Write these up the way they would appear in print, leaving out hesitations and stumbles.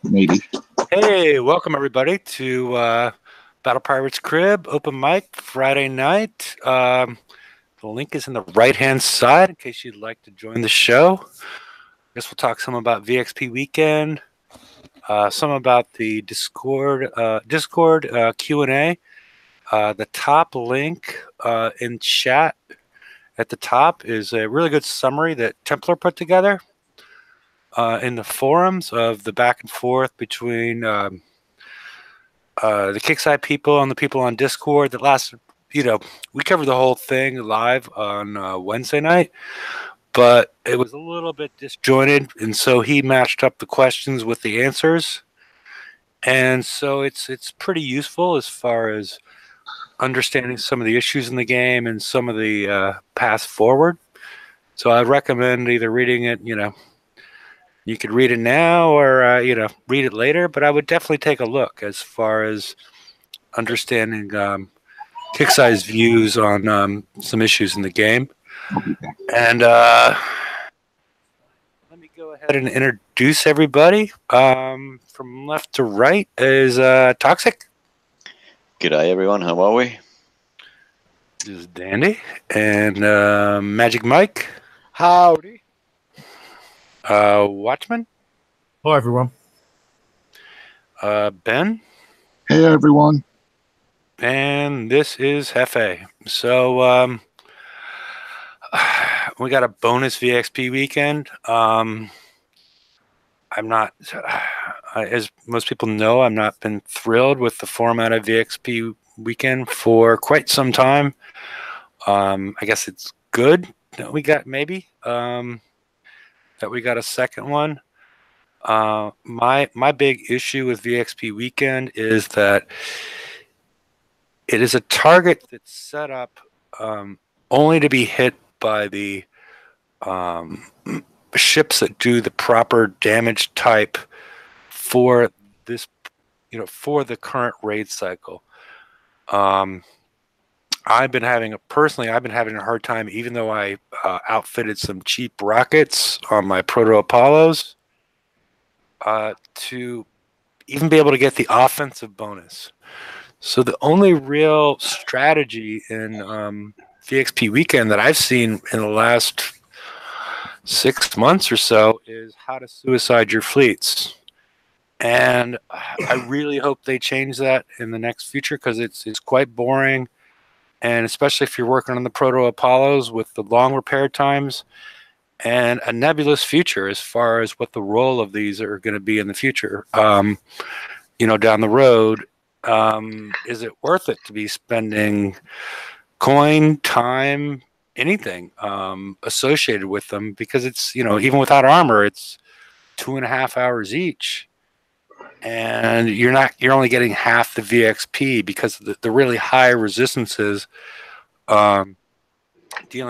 Maybe. Hey, welcome everybody to Battle Pirates Crib Open Mic Friday night. The link is in the right-hand side in case you'd like to join the show. I guess we'll talk some about VXP weekend, some about the Discord Q&A. The top link in chat at the top is a really good summary that Templar put together in the forums of the back and forth between the Kickside people and the people on Discord that last, we covered the whole thing live on Wednesday night, but it was a little bit disjointed, and so he matched up the questions with the answers, and so it's pretty useful as far as understanding some of the issues in the game and some of the paths forward. So I recommend either reading it, you could read it now or, read it later, but I would definitely take a look as far as understanding Kick-Size views on some issues in the game. And let me go ahead and introduce everybody. From left to right is Toxic. G'day everyone, how are we? This is Dandy. And Magic Mike. Howdy. Watchman. Hi everyone. Ben. Hey everyone. And this is Hefe. So we got a bonus VXP weekend. I'm not, as most people know, I've not been thrilled with the format of VXP weekend for quite some time. I guess it's good that we got that we got a second one. My big issue with VXP weekend is that it is a target that's set up only to be hit by the ships that do the proper damage type for this, for the current raid cycle. I've been having a hard time, even though I outfitted some cheap rockets on my Proto Apollos, to even be able to get the offensive bonus. So the only real strategy in VXP weekend that I've seen in the last 6 months or so is how to suicide your fleets. And I really hope they change that in the next future, because it's quite boring. And especially if you're working on the Proto Apollos with the long repair times and a nebulous future as far as what the role of these are going to be in the future, down the road. Is it worth it to be spending coin, time, anything associated with them? Because it's, even without armor, it's 2.5 hours each. And you're only getting half the VXP because of the really high resistances dealing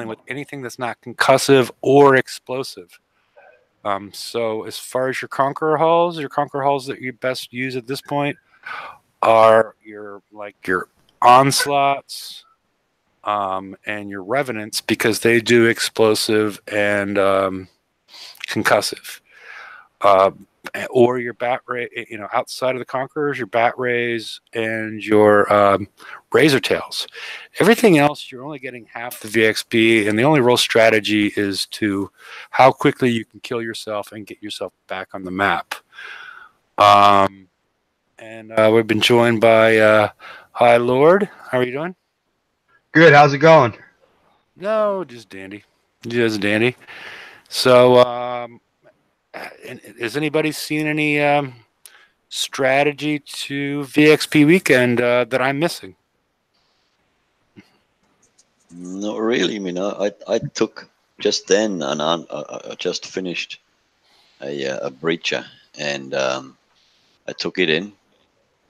with anything that's not concussive or explosive. So as far as your Conqueror hulls that you best use at this point are your Onslaughts and your Revenants, because they do explosive and concussive. Or your Bat Ray, outside of the Conquerors, your Bat Rays and your Razor Tails. Everything else, you're only getting half the VXP, and the only real strategy is to how quickly you can kill yourself and get yourself back on the map. And we've been joined by High Lord. How are you doing? Good. How's it going? No, just dandy. Just dandy. So, has anybody seen any strategy to VXP weekend that I'm missing? Not really. I mean, I took just then, and I just finished a breacher, and I took it in,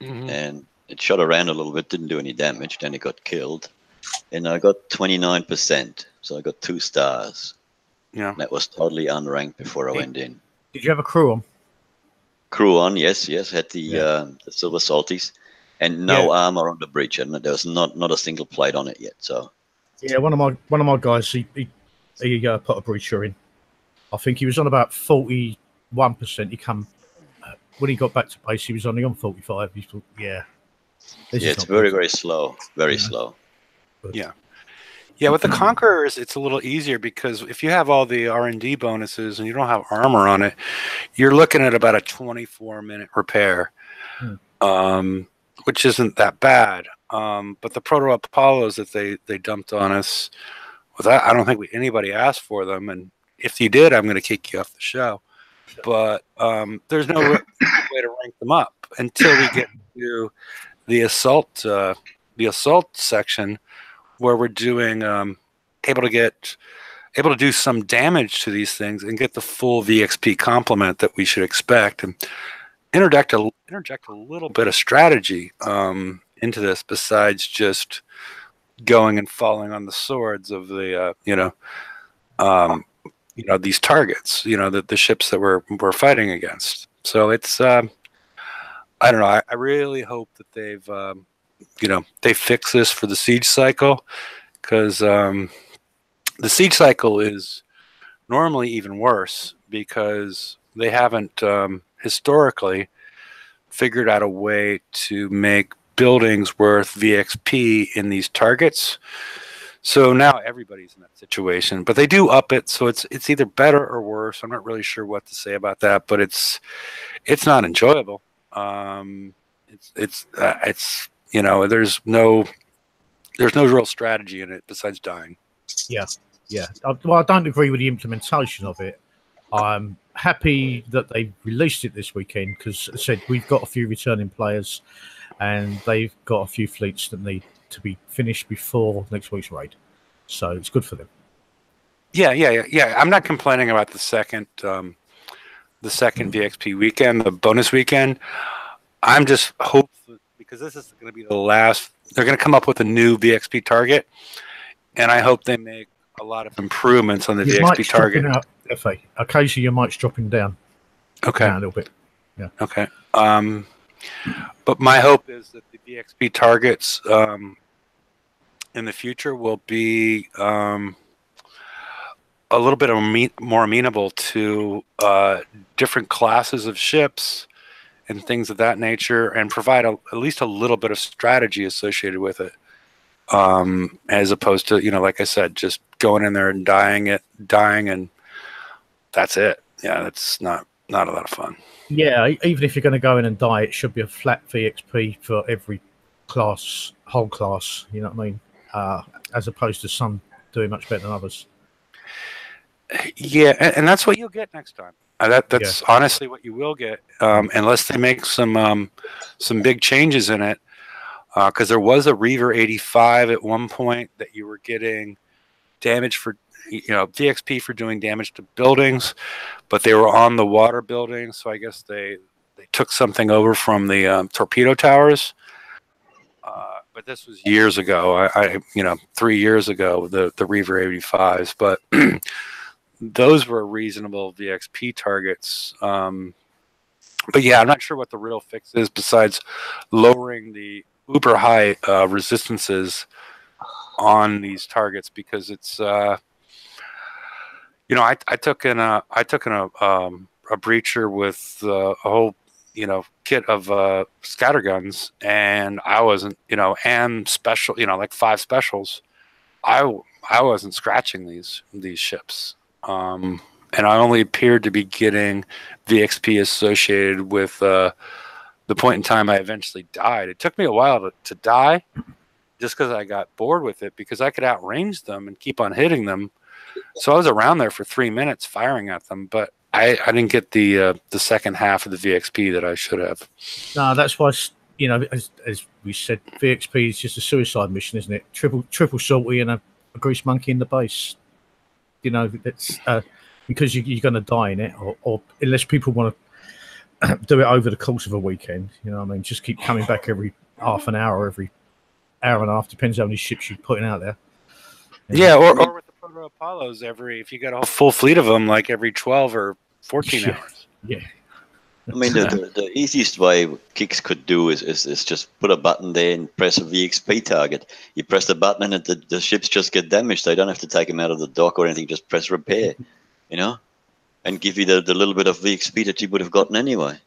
and it shot around a little bit, didn't do any damage. Then it got killed, and I got 29%, so I got 2 stars. Yeah, that was totally unranked before I went in. Did you have a crew on? Crew on, yes. Had the Silver Salties, and no armor on the breacher. And there was not a single plate on it yet. So yeah, one of my guys, he put a breacher in. I think he was on about 41%. He come when he got back to base, he was only on 45. He thought, yeah, this Yeah, is it's not very, good. very slow. Very slow. Yeah. Yeah, with the Conquerors, it's a little easier because if you have all the R&D bonuses and you don't have armor on it, you're looking at about a 24-minute repair, which isn't that bad. But the Proto Apollos that they dumped on us, I don't think anybody asked for them, and if you did, I'm going to kick you off the show. But there's no way to rank them up until we get to the assault section, where we're doing able to do some damage to these things and get the full VXP complement that we should expect, and interject a little bit of strategy into this besides just going and falling on the swords of the these targets, the ships that we're fighting against. So it's I don't know. I really hope that they fix this for the siege cycle, because the siege cycle is normally even worse because they haven't historically figured out a way to make buildings worth VXP in these targets. So now everybody's in that situation, but they do up it, so it's either better or worse. I'm not really sure what to say about that, but it's not enjoyable. It's there's no real strategy in it besides dying. Yeah. Well, I don't agree with the implementation of it. I'm happy that they released it this weekend because, as I said, we've got a few returning players, and they've got a few fleets that need to be finished before next week's raid. So it's good for them. Yeah. I'm not complaining about the second VXP weekend, the bonus weekend. I'm just hopeful because this is going to be the last. They're going to come up with a new VXP target, and I hope they make a lot of improvements on the VXP target. Out, FA. Occasionally, your mic's dropping down. Okay. Down a little bit. Yeah. Okay. But my hope is that the VXP targets in the future will be a little bit more amenable to different classes of ships and things of that nature, and provide at least a little bit of strategy associated with it, as opposed to, like I said, just going in there and dying, and that's it. Yeah, that's not a lot of fun. Yeah, even if you're going to go in and die, it should be a flat VXP for every class, whole class. You know what I mean? As opposed to some doing much better than others. Yeah, and that's what you'll get next time. That's honestly what you will get, unless they make some big changes in it. Because there was a Reaver 85 at one point that you were getting damage for, VXP for doing damage to buildings, but they were on the water buildings, so I guess they took something over from the torpedo towers. But this was years ago. 3 years ago, the Reaver 85s, but those were reasonable VXP targets. But yeah, I'm not sure what the real fix is besides lowering the uber high resistances on these targets, because it's I took in a breacher with a whole kit of scatterguns, and I wasn't and special like 5 specials. I wasn't scratching these ships, and I only appeared to be getting VXP associated with the point in time I eventually died. It took me a while to die, just because I got bored with it, because I could outrange them and keep on hitting them. So I was around there for 3 minutes firing at them, but I didn't get the second half of the VXP that I should have. No, that's why, as we said, VXP is just a suicide mission, isn't it? Triple salty and a grease monkey in the base. It's because you're going to die in it, or unless people want to do it over the course of a weekend. Just keep coming back every half an hour, or every hour and a half, depends how many ships you're putting out there. Yeah, or with the Proto Apollos, if you got a full fleet of them, like every 12 or 14 hours. Yeah. I mean, the easiest way Kicks could do is just put a button there and press a VXP target. You press the button and the ships just get damaged. They don't have to take them out of the dock or anything. Just press repair, and give you the little bit of VXP that you would have gotten anyway.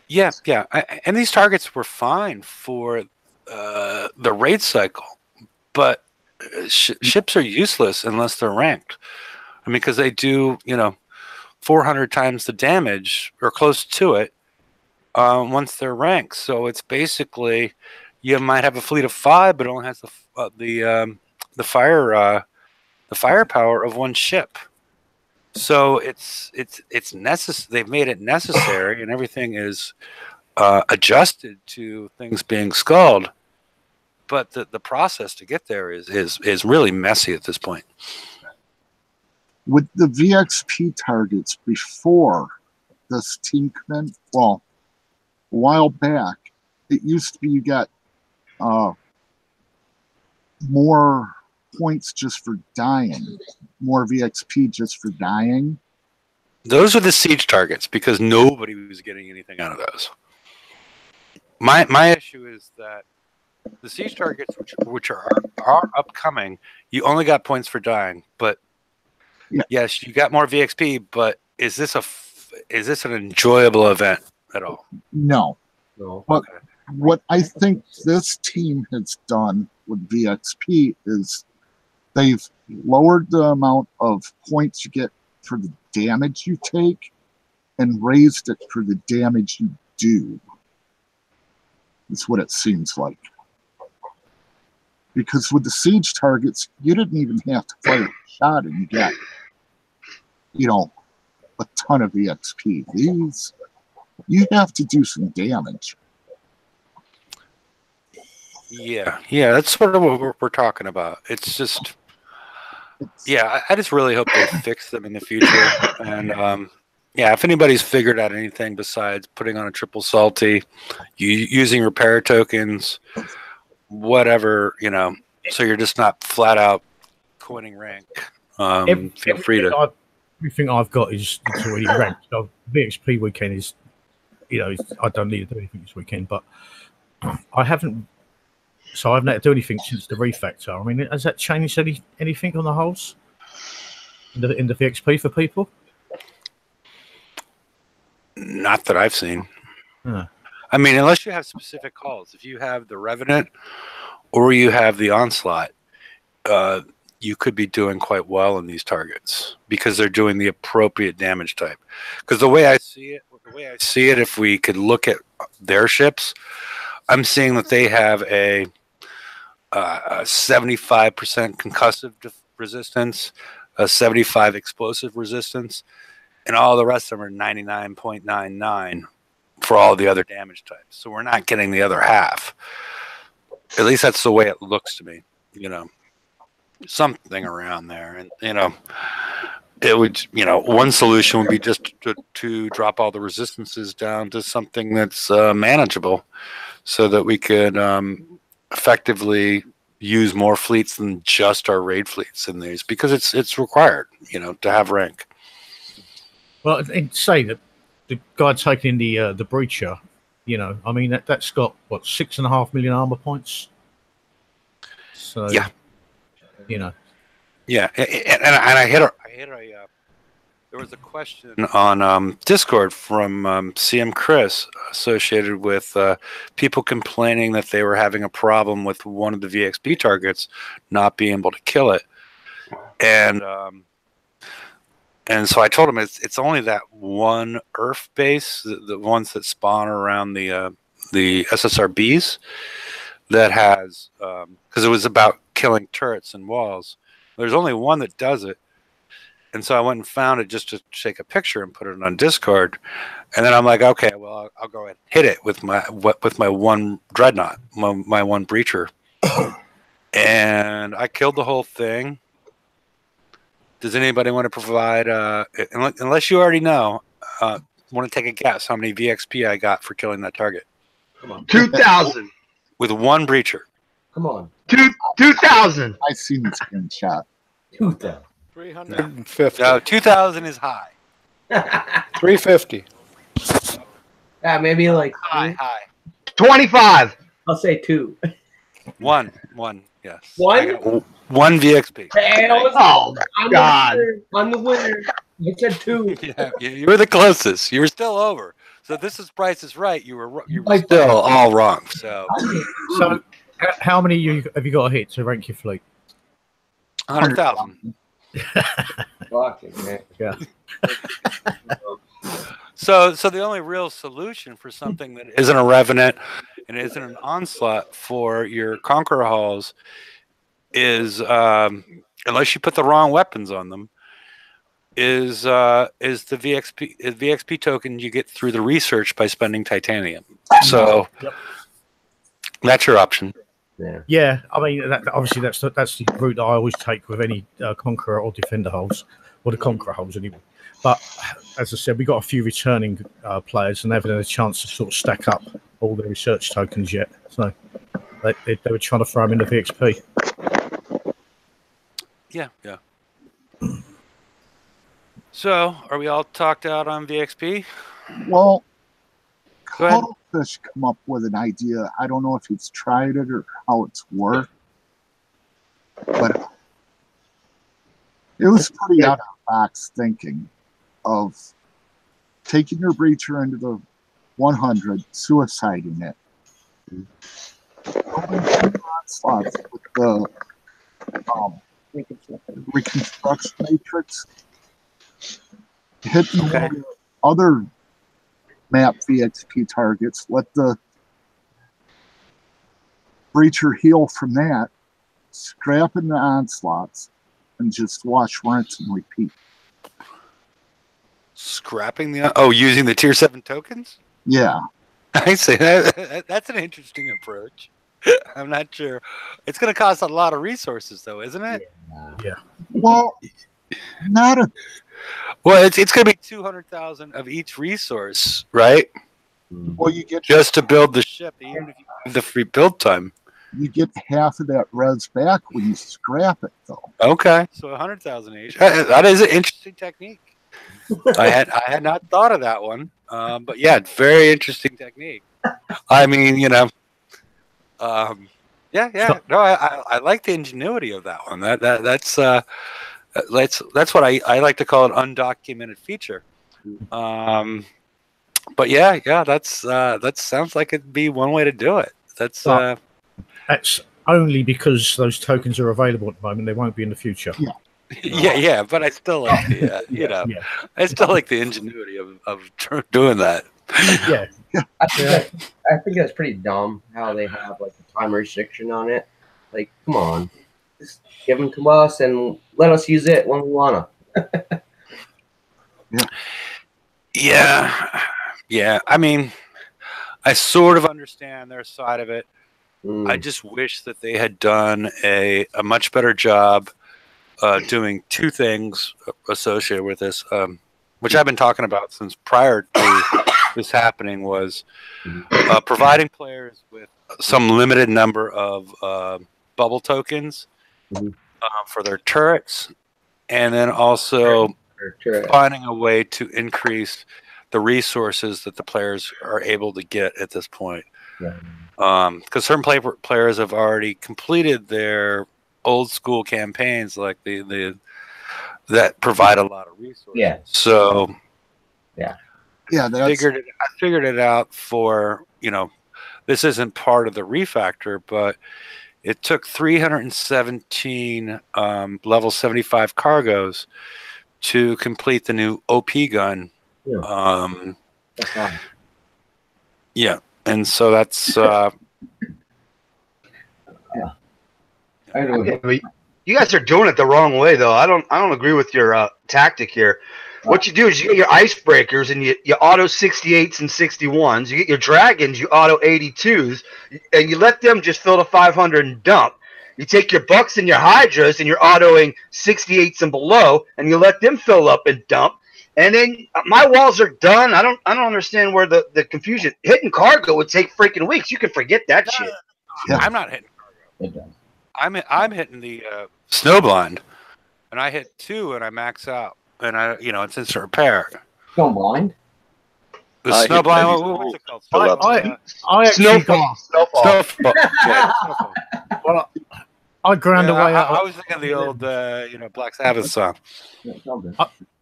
Yeah, yeah. And these targets were fine for the raid cycle, but ships are useless unless they're ranked. I mean, because they do, 400 times the damage or close to it once they're ranked. So it's basically you might have a fleet of 5, but it only has the firepower of one ship. So it's necessary. They've made it necessary, and everything is adjusted to things being skulled. But the process to get there is really messy at this point. With the VXP targets before this team command, well, a while back, it used to be you got more points just for dying, more VXP just for dying. Those are the siege targets because nobody was getting anything out of those. My issue is that the siege targets, which are upcoming, you only got points for dying, but yes, you got more VXP. But is this an enjoyable event at all? No. But what I think this team has done with VXP is they've lowered the amount of points you get for the damage you take and raised it for the damage you do. That's what it seems like. Because with the siege targets, you didn't even have to fire a shot and you got, a ton of EXP. These, you have to do some damage. Yeah, that's sort of what we're talking about. It's just, I just really hope they fix them in the future. And if anybody's figured out anything besides putting on a triple salty, using repair tokens, whatever, so you're just not flat out coining rank. Feel free to. Everything I've got is already ranked. So VXP weekend is, I don't need to do anything this weekend, but I haven't. So I haven't had to do anything since the refactor. I mean, has that changed anything on the holes in the VXP for people? Not that I've seen. Huh. I mean, unless you have specific calls. If you have the Revenant or you have the Onslaught, you could be doing quite well in these targets because they're doing the appropriate damage type. Because the way I see it, if we could look at their ships, I'm seeing that they have a 75% concussive resistance, a 75 explosive resistance, and all the rest of them are 99.99 for all the other damage types. So we're not getting the other half. At least that's the way it looks to me, something around there. And, it would, one solution would be just to drop all the resistances down to something that's manageable so that we could effectively use more fleets than just our raid fleets in these because it's required, to have rank. Well, and say that the guy taking the breacher, I mean that's got what 6.5 million armor points. So yeah, and I hit a. There was a question on Discord from CM Chris associated with people complaining that they were having a problem with one of the VXP targets not being able to kill it, and so I told him it's only that one Earth base, the ones that spawn around the SSRBs, that has because it was about killing turrets and walls. There's only one that does it. And so I went and found it just to take a picture and put it on Discord. And then I'm like, okay, well, I'll go ahead and hit it with my one dreadnought, my one breacher. And I killed the whole thing. Does anybody want to provide, unless you already know, want to take a guess how many VXP I got for killing that target? Come on. 2,000. With one breacher. Come on. 2,000. I seen the screenshot. 2,000. 350. No, 2,000 is high. 350. Yeah, maybe like High. 25. I'll say 2. One, yes. One? I got one VXP. Oh, God. I'm the winner. I said 2. Yeah, you were the closest. You were still over. So this is Price is Right. You were Like- still all wrong. So So, how many have you got to hit to rank your fleet? 100,000. Fucking man. Yeah. So the only real solution for something that isn't a Revenant and isn't an Onslaught for your Conqueror hulls is, unless you put the wrong weapons on them, is the VXP token you get through the research by spending titanium. So that's your option. Yeah. I mean, obviously that's the route that I always take with any Conqueror or Defender hulls, or the Conqueror hulls anyway. But as I said, we got a few returning players, and they haven't had a chance to sort of stack up all the research tokens yet. So they were trying to throw them in the VXP. Yeah. So, are we all talked out on VXP? Well, Go ahead. Cuttlefish come up with an idea. I don't know if he's tried it or how it's worked, but it was pretty out of the box thinking of taking your breacher into the 100, suiciding it, slots with the reconstruction matrix, hitting one of the other map VXP targets, let the breacher heal from that, scrapping the onslaughts, and just watch, rinse, and repeat. Scrapping using the tier 7 tokens? Yeah. I say that's an interesting approach. I'm not sure. It's going to cost a lot of resources, though, isn't it? Yeah. Well, not a. Well, it's going to be 200,000 of each resource, right? Well, you get Just to build the ship, even if you have the free build time. you get half of that res back when you scrap it, though. Okay, so 100,000 each. That is an interesting technique. I had not thought of that one, but yeah, very interesting technique. I mean, No, I like the ingenuity of that one. That's what I like to call an undocumented feature. But yeah, that sounds like it'd be one way to do it. That's only because those tokens are available at the moment. They won't be in the future. yeah. But I still like the I still like the ingenuity of doing that. Yeah. I think that's pretty dumb how they have like a time restriction on it. Like, come on, just give them to us and let us use it when we wanna. Yeah. I mean, I sort of understand their side of it. I Mm. just wish that they had done a much better job doing two things associated with this, which I've been talking about since prior to this happening, was providing players with some limited number of bubble tokens for their turrets, and then also finding a way to increase the resources that the players are able to get at this point. Because certain players have already completed their old school campaigns, like the that provide a lot of resources. Yeah. So Yeah, I figured it out for, this isn't part of the refactor, but it took 317 level 75 cargoes to complete the new OP gun. That's fine. Yeah, and so that's You guys are doing it the wrong way, though. I don't agree with your tactic here. What you do is you get your icebreakers and you auto 68s and 61s. You get your dragons, you auto 82s, and you let them just fill the 500 and dump. You take your bucks and your hydras and you're autoing 68s and below, and you let them fill up and dump. And then my walls are done. I don't understand where the confusion. Hitting cargo would take freaking weeks. You can forget that shit. Yeah. I'm not hitting It does. I'm hitting the snowblind, and I hit 2 and I max out, and it's instant repair. Don't blind. The I hit snowblind, maybe what's it called? fill up. I actually got, Snowfall. Snowfall. Yeah, snowfall. well, I ground Yeah, away. I was thinking of the old Black Sabbath song. It's all good.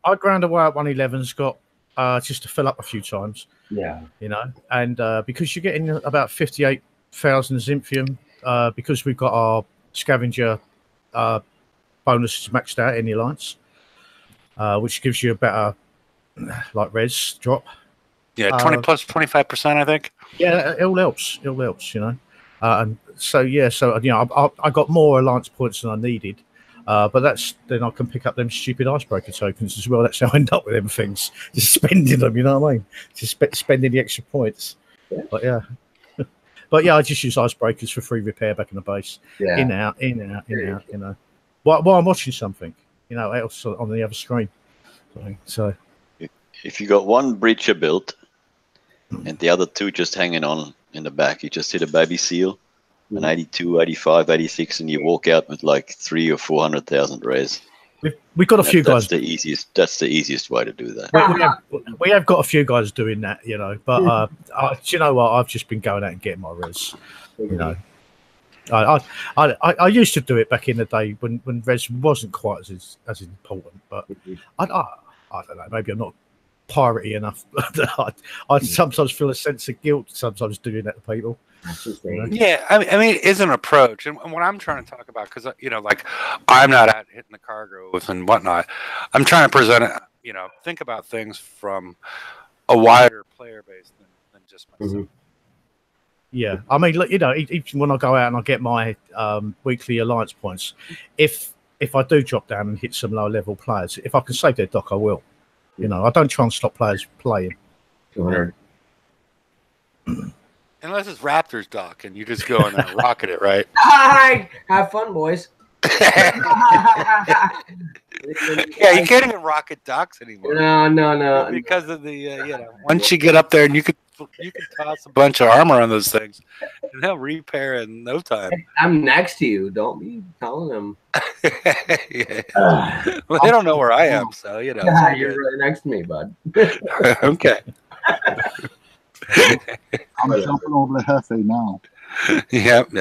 I ground away at 111's got just to fill up a few times. Yeah. You know, and because you're getting about 58,000 Zynthium, because we've got our scavenger bonuses maxed out in the alliance, which gives you a better like res drop. Yeah, 20 plus 25%, I think. Yeah, it all helps. It all helps, you know. And so you know, I got more alliance points than I needed. But then I can pick up them stupid icebreaker tokens as well. That's how I end up with them things. Just spending them, you know what I mean? Just spending the extra points. Yeah. But yeah. But yeah, I just use icebreakers for free repair back in the base. Yeah. In, out, you know. While I'm watching something, you know, else on the other screen. So if you got one breacher built and the other two just hanging on in the back, you just hit a baby seal, an 82, 85, 86, and you walk out with like 300,000 or 400,000 res. We've got a few guys. That's the easiest way to do that. We have got a few guys doing that, you know. But do you know what? I've just been going out and getting my res. You know, I used to do it back in the day when res wasn't quite as important. But I don't know. Maybe I'm not piratey enough. I sometimes feel a sense of guilt sometimes doing that to people. Yeah, I mean, it is an approach, and what I'm trying to talk about, because you know, like I'm not out hitting the cargoes and whatnot. I'm trying to present it. You know, think about things from a wider player base than just myself. Yeah, I mean, you know, even when I go out and I get my weekly alliance points, if I do drop down and hit some low level players, if I can save their dock, I will. You know, I don't try and stop players playing. 200. Unless it's Raptors dock and you just go in there and rocket it, right? Hi! Have fun, boys. Yeah, you can't even rocket docks anymore. No. Because of the you know, once you get up there and you could toss a bunch of armor on those things, and they'll repair in no time. I'm next to you. Don't be telling them. Yeah. Well, they don't know where I am, so you know. Yeah, you're right next to me, bud. Okay. I'm jumping over the Hefe now. Yep.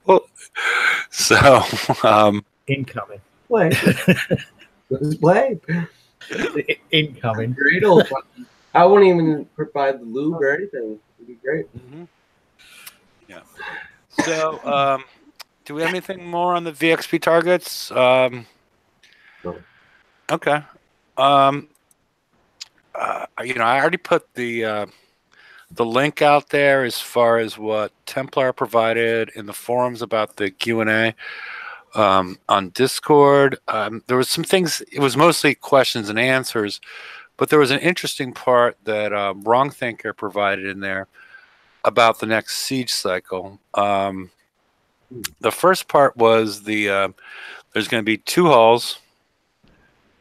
Well, so Incoming. Play. Let's play. Incoming. Great old fun. I wouldn't even provide the lube or anything. It'd be great. Yeah. So, do we have anything more on the VXP targets? No. Okay. You know, I already put the link out there as far as what Templar provided in the forums about the Q&A on Discord. There was some things. It was mostly questions and answers, but there was an interesting part that Wrong Thinker provided in there about the next siege cycle. The first part was there's going to be two hulls.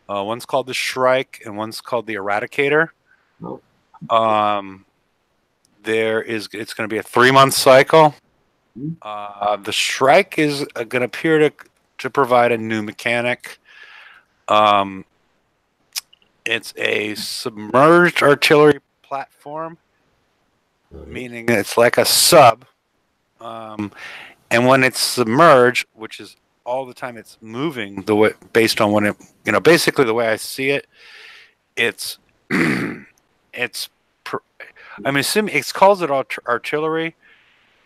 One's called the Shrike and one's called the Eradicator. It's going to be a 3-month cycle. The Shrike is going to appear to provide a new mechanic. It's a submerged artillery platform, meaning it's like a sub. And when it's submerged, which is all the time it's moving the way based on when it, you know, basically the way I see it, it's I'm assuming it calls it artillery,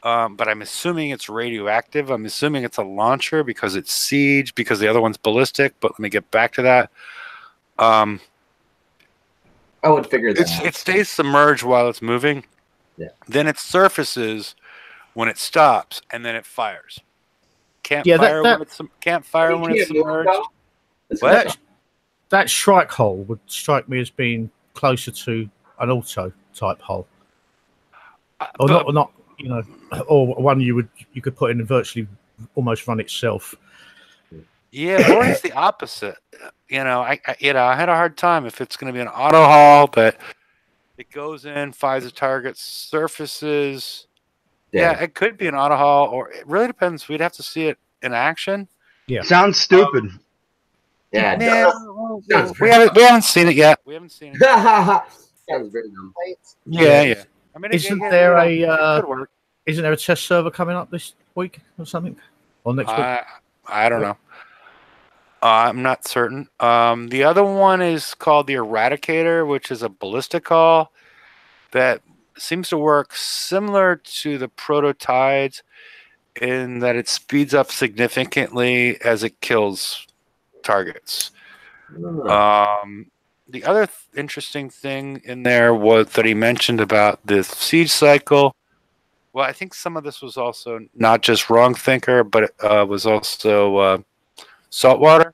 but I'm assuming it's radioactive. I'm assuming it's a launcher because it's siege, because the other one's ballistic. But let me get back to that. I would figure that out. It stays submerged while it's moving. Yeah. Then it surfaces when it stops, and then it fires. Can't fire when it's submerged. What? That Shrike hull would strike me as being closer to an auto type hull, or not, you know, or one you could put in and virtually almost run itself. Yeah, or it's the opposite. You know, I had a hard time if it's going to be an auto hull, but it goes in, fires a target, surfaces. Yeah, it could be an auto hull, or it really depends. We'd have to see it in action. Yeah, sounds stupid. Yeah, we haven't seen it yet. We haven't seen it. Sounds very dumb. Yeah. I mean, isn't there a test server coming up this week or something, or next week? I don't know. I'm not certain. The other one is called the Eradicator, which is a ballistic hull that seems to work similar to the prototypes in that it speeds up significantly as it kills targets. The other interesting thing in there was that he mentioned about the siege cycle. Well, I think some of this was also not just Wrong Thinker, but it was also Saltwater.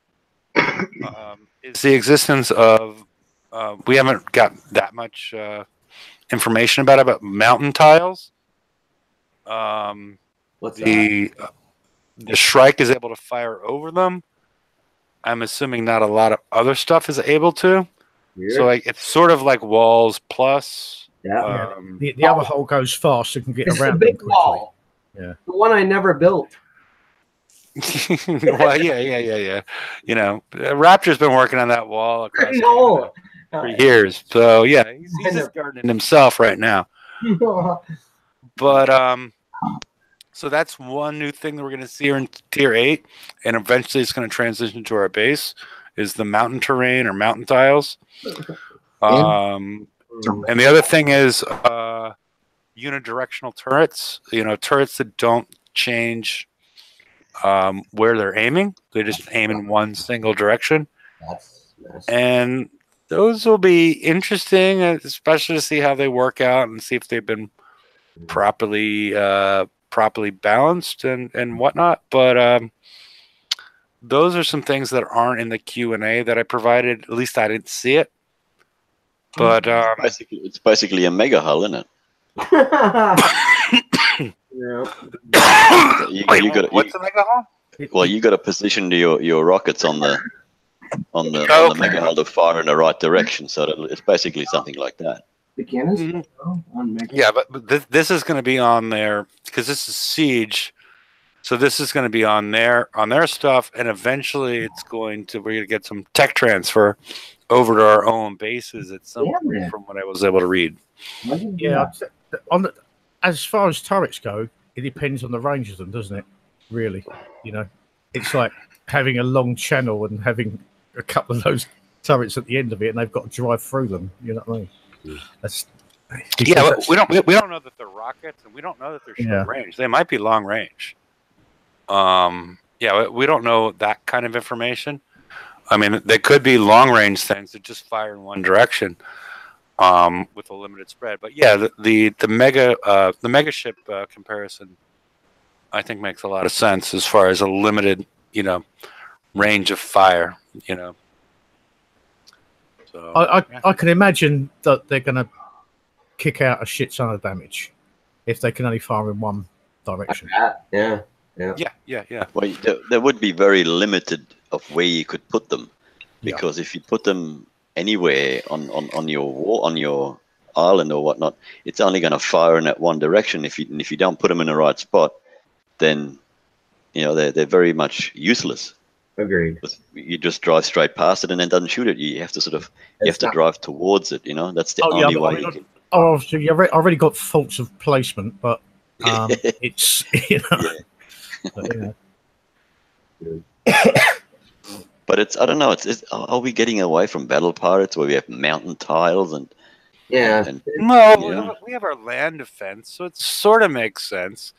Is the existence of we haven't got that much information about mountain tiles. What's The Shrike is able to fire over them. I'm assuming not a lot of other stuff is able to. Weird. So like it's sort of like walls plus. Yeah. The other hole goes fast and can get It's around the big them quickly. wall. Yeah. The one I never built. Well, yeah. You know, Raptor's been working on that wall across No. Canada for years. So yeah, he's just gardening himself right now. But so that's one new thing that we're going to see here in Tier 8, and eventually it's going to transition to our base, is the mountain terrain or mountain tiles. And the other thing is unidirectional turrets, you know, turrets that don't change where they're aiming. They just aim in one single direction. That's nice. And those will be interesting, especially to see how they work out and see if they've been properly balanced and whatnot. But those are some things that aren't in the Q&A that I provided. At least I didn't see it. But it's basically a mega hull, isn't it? Yeah. What's a mega hull? Well, you got to position your rockets on the mega hull to fire in the right direction. So it's basically something like that. The cannons? On Mega. Yeah, but this is going to be on there because this is Siege. So this is going to be on their stuff, and eventually we're going to get some tech transfer over to our own bases at some point, from what I was able to read. Yeah, as far as turrets go, it depends on the range of them, doesn't it? Really, you know, it's like having a long channel and having a couple of those turrets at the end of it, and they've got to drive through them. You know what I mean? We don't know that they're rockets, and we don't know that they're short range. They might be long range. We don't know that kind of information. I mean, they could be long range things that just fire in one direction with a limited spread. But yeah, the mega ship comparison, I think, makes a lot of sense as far as a limited, you know, range of fire. You know. So, I can imagine that they're going to kick out a shit ton of damage if they can only fire in one direction. Yeah. Well, there would be very limited of where you could put them, because if you put them anywhere on your wall, on your island or whatnot, it's only going to fire in that one direction. If you don't put them in the right spot, then you know they're very much useless. Agreed. You just drive straight past it and then doesn't shoot it. You have to drive towards it. You know, that's the only way you can. Oh, obviously, you already got faults of placement, but it's But it's, I don't know. Are we getting away from battle pirates where we have mountain tiles and? No, we have our land defense, so it sort of makes sense.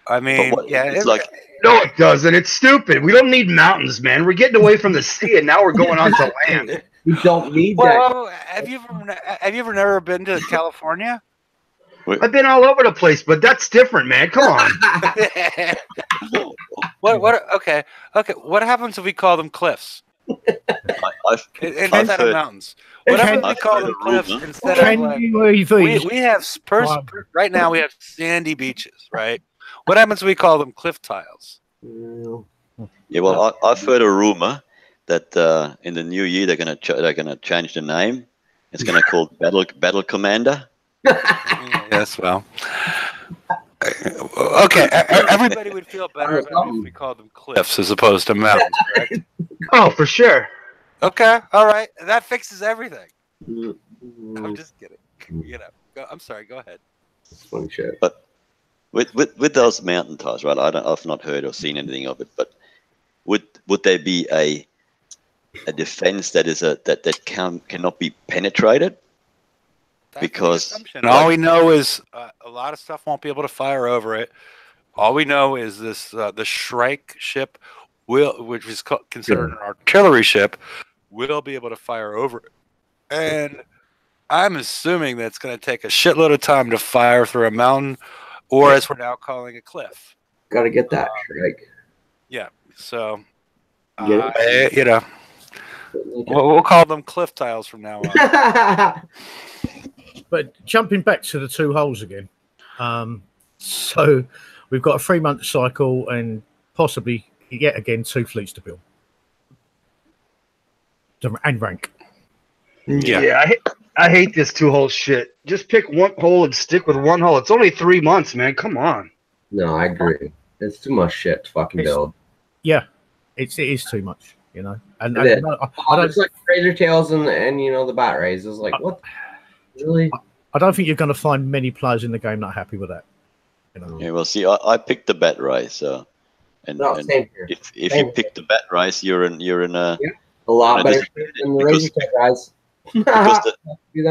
I mean, it's like, no, it doesn't. It's stupid. We don't need mountains, man. We're getting away from the sea, and now we're going on to land. We don't need that. Have you ever never been to California? I've been all over the place, but that's different, man. Come on. Okay. What happens if we call them cliffs instead of mountains? What happens if we call them cliffs instead of like, we have right now we have sandy beaches, right? What happens if we call them cliff tiles? Yeah, well, I've heard a rumor that in the new year they're gonna change the name. It's gonna be called Battle Commander. Yes, well, okay. Everybody would feel better if we called them cliffs as opposed to mountains, correct? Oh, for sure. Okay, all right. That fixes everything. I'm just kidding. You know, I'm sorry. Go ahead. It's funny shit. But with those mountain tiles, right? I've not heard or seen anything of it, but would there be a defense that is that cannot be penetrated? That's Because the assumption. All we know is a lot of stuff won't be able to fire over it. All we know is this: the Shrike ship which is considered an artillery ship, will be able to fire over it. And I'm assuming that it's going to take a shitload of time to fire through a mountain, or as we're now calling a cliff. Got to get that Shrike. Yeah. So, Get you know, we'll call them cliff tiles from now on. But jumping back to the 2 holes again, so we've got a 3-month cycle and possibly yet again 2 fleets to build and rank. Yeah, I hate this 2-hole shit. Just pick one hole and stick with one hole. It's only 3 months, man. Come on. No, I agree. It's too much shit to fucking build. Yeah, it is too much, you know. And I don't it's like Razor Tails and you know the Bat Rays. It's like what? Really? I don't think you're going to find many players in the game not happy with that. You know? Yeah, well, see, I picked the Bat Ray, so and same here. if you pick the Bat Rays, you're in a lot better than the Razor Tail guys.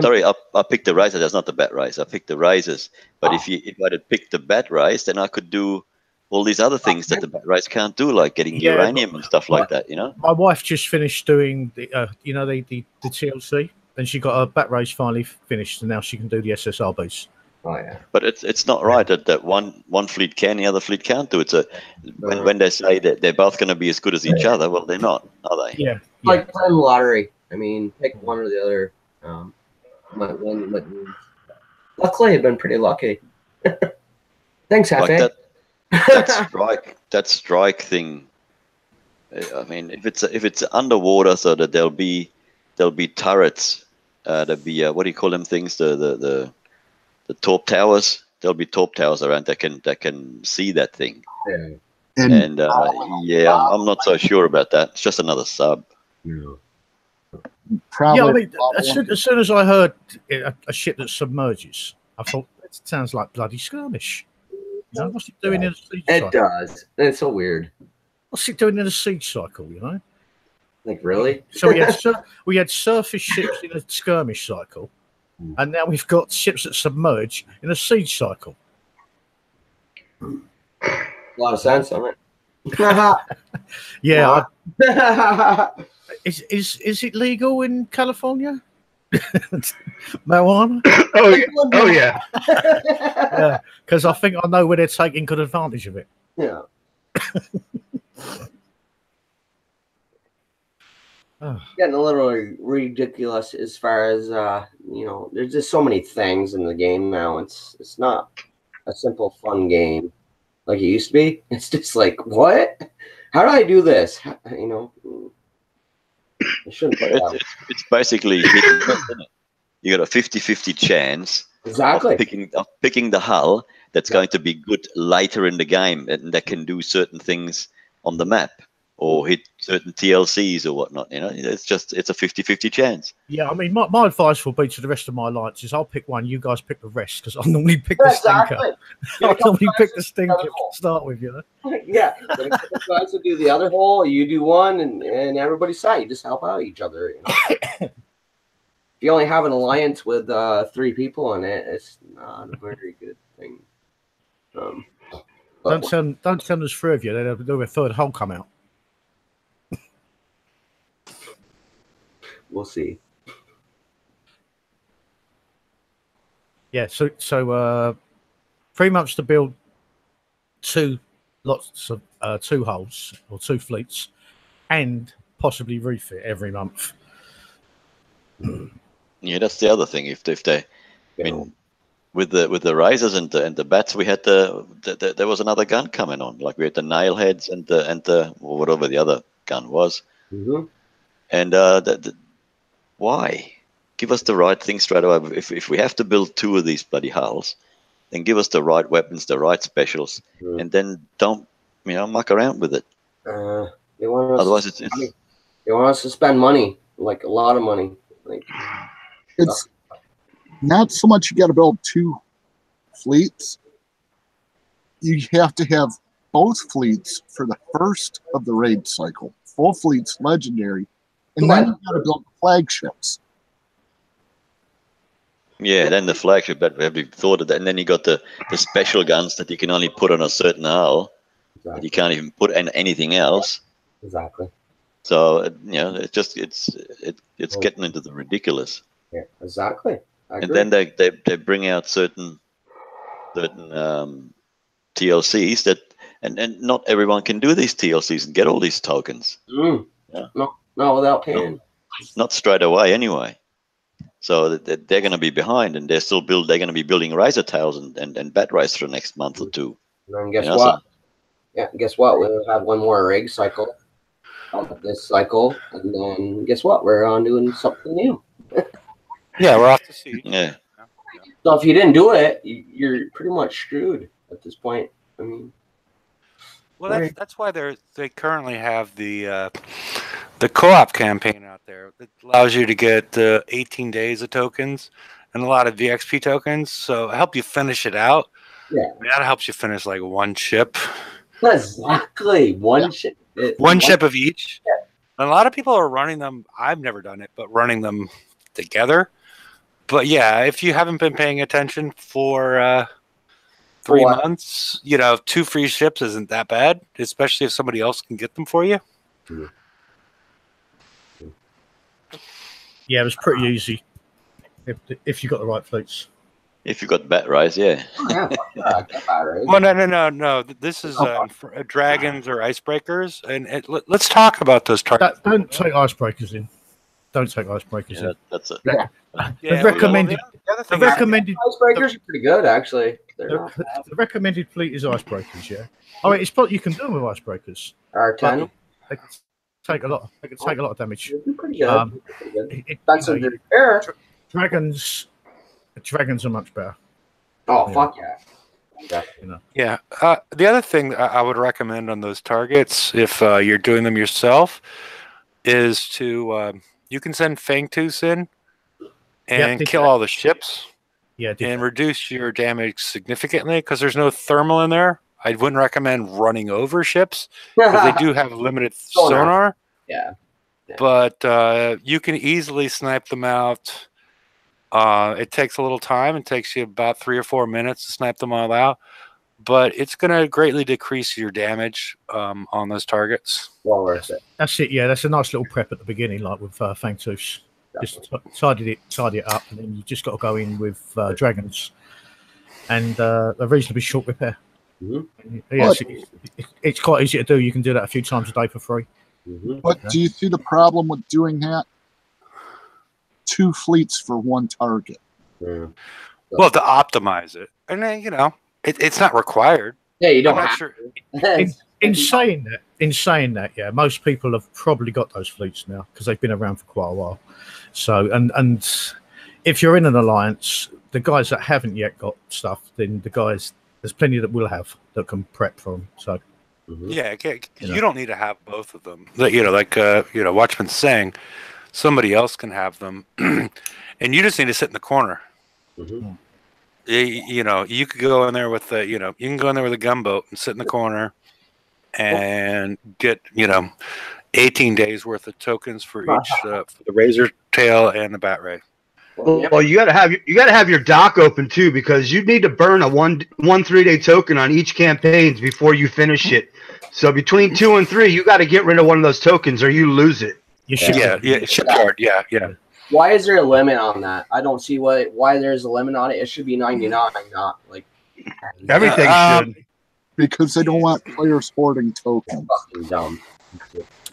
Sorry, I picked the Riser. That's not the Bat Rise. I picked the Risers. But if I had picked the Bat Rise, then I could do all these other things that the Bat Rise can't do, like getting uranium and stuff like that. You know. My wife just finished doing the TLC, and she got her Bat Rise finally finished, and now she can do the SSRBs. Oh yeah. But it's not right that one fleet can, the other fleet can't do it. So when they say that they're both going to be as good as each other, well, they're not, are they? Yeah. Like playing the lottery. I mean, pick one or the other. Might win, might lose. Luckily, I've been pretty lucky. Thanks, Happy. Like that strike thing. I mean, if it's underwater, so that there'll be turrets. There'll be what do you call them things? The torp towers. There'll be torp towers around that can see that thing. Yeah. And I'm not so sure about that. It's just another sub. Yeah. Probably. Yeah, I mean, as soon as I heard a ship that submerges, I thought that sounds like bloody skirmish. You know, what's it doing in a siege cycle? It does. It's so weird. What's it doing in a siege cycle? You know, like really. So we had surface ships in a skirmish cycle, and now we've got ships that submerge in a siege cycle. A lot of sense on it. Yeah. Is it legal in California? Marijuana? Oh yeah. Yeah, because I think I know where they're taking good advantage of it. Yeah. Getting a little ridiculous as far as you know. There's just so many things in the game now. It's not a simple fun game like it used to be. It's just like, what? How do I do this? You know. I shouldn't play that. It's basically hidden, isn't it? You got a 50-50 chance exactly of picking the hull that's going to be good later in the game and that can do certain things on the map or hit certain TLCs or whatnot. You know, it's a 50-50 chance. Yeah, I mean, my advice will be to the rest of my alliance is I'll pick one, you guys pick the rest, because I normally pick the stinker. I normally pick the stinker to start with, you know. Yeah, the guys will do the other hole, you do one, and everybody's side. You just help out each other. You know? If you only have an alliance with 3 people in it, it's not a very good thing. Don't send us 3 of you. They'll do a 3rd hole come out. We'll see. Yeah, so 3 months to build 2 lots of 2 hulls or 2 fleets, and possibly refit every month. Yeah, that's the other thing. If they, I mean, with the risers and the bats, we had there was another gun coming on. Like we had the nailheads and the whatever the other gun was. Mm-hmm. And why? Give us the right thing straight away. If we have to build 2 of these bloody hulls, then give us the right weapons, the right specials, and then don't muck around with it. Otherwise, they want us to spend money, like a lot of money. Like it's not so much you got to build 2 fleets. You have to have both fleets for the first of the raid cycle. Full fleets, legendary, and then you got to build flagships. Yeah, then the flagship, but have you thought of that? And then you got the special guns that you can only put on a certain hull. Exactly. But you can't even put in anything else. Exactly. So it's getting into the ridiculous. Yeah, exactly. And then they bring out certain TLCs that and not everyone can do these TLCs and get all these tokens. Yeah. No, without paying. Not straight away anyway. So they're going to be behind, and they're going to be building Riser Tails and Bat Rise for the next month or two. And then guess what? Yeah, guess what? We'll have one more rig cycle this cycle, and then guess what? We're on doing something new. Yeah, we're off to sea. Yeah. So if you didn't do it, you're pretty much screwed at this point. I mean, well, that's why they currently have the co-op campaign out there that allows you to get 18 days of tokens and a lot of VXP tokens. So help you finish it out. Yeah, that helps you finish like one ship. Exactly, one ship. One ship of each. Yeah. And a lot of people are running them. I've never done it, but running them together. But yeah, if you haven't been paying attention for 3 months, 2 free ships isn't that bad, especially if somebody else can get them for you. Yeah, it was pretty easy if you got the right fleets. If you got Bat Rise, yeah. Well, no. This is dragons or icebreakers, and let's talk about those targets. Don't take icebreakers in. Don't take icebreakers in. That's it. The recommended icebreakers are pretty good, actually. The recommended fleet is icebreakers. Yeah. I mean, it's probably you can do them with icebreakers. R10. They can take a lot. They can take a lot of damage. Pretty good. That's a good pair. Dragons are much better. Oh, fuck yeah. Yeah. The other thing I would recommend on those targets, if you're doing them yourself, is to you can send Fangtooth in and kill all the ships. Yeah, and reduce your damage significantly because there's no thermal in there. I wouldn't recommend running over ships because they do have limited sonar. Yeah. But you can easily snipe them out. It takes a little time. It takes you about 3 or 4 minutes to snipe them all out. But it's going to greatly decrease your damage on those targets. Well worth it. That's it. Yeah, that's a nice little prep at the beginning, like with Fangtooth. Just tidy it up, and then you just got to go in with dragons, and a reasonably short repair. Mm-hmm. Yeah, it's quite easy to do. You can do that a few times a day for free. Mm-hmm. But do you see the problem with doing that? 2 fleets for 1 target. Yeah. Well, to optimize it, and then it's not required. Yeah, you don't. I'm not have sure. In saying that, yeah, most people have probably got those fleets now because they've been around for quite a while. So, and if you're in an alliance, the guys that haven't yet got stuff, then there's plenty that will have that can prep for them. So, yeah, you don't need to have both of them. Like Watchman's saying, somebody else can have them, and you just need to sit in the corner. Mm-hmm. You could go in there with you can go in there with a gunboat and sit in the corner and get 18 days worth of tokens for each for the Razor Tail and the Bat Ray. Well, you gotta have your dock open too, because you need to burn a one 3-day token on each campaign before you finish it. So between 2 and 3, you got to get rid of one of those tokens or you lose it. Shipyard. Yeah. Why is there a limit on that? I don't see why there's a limit on it. It should be 99, not like everything should. Because they don't want players hoarding tokens. Fucking dumb.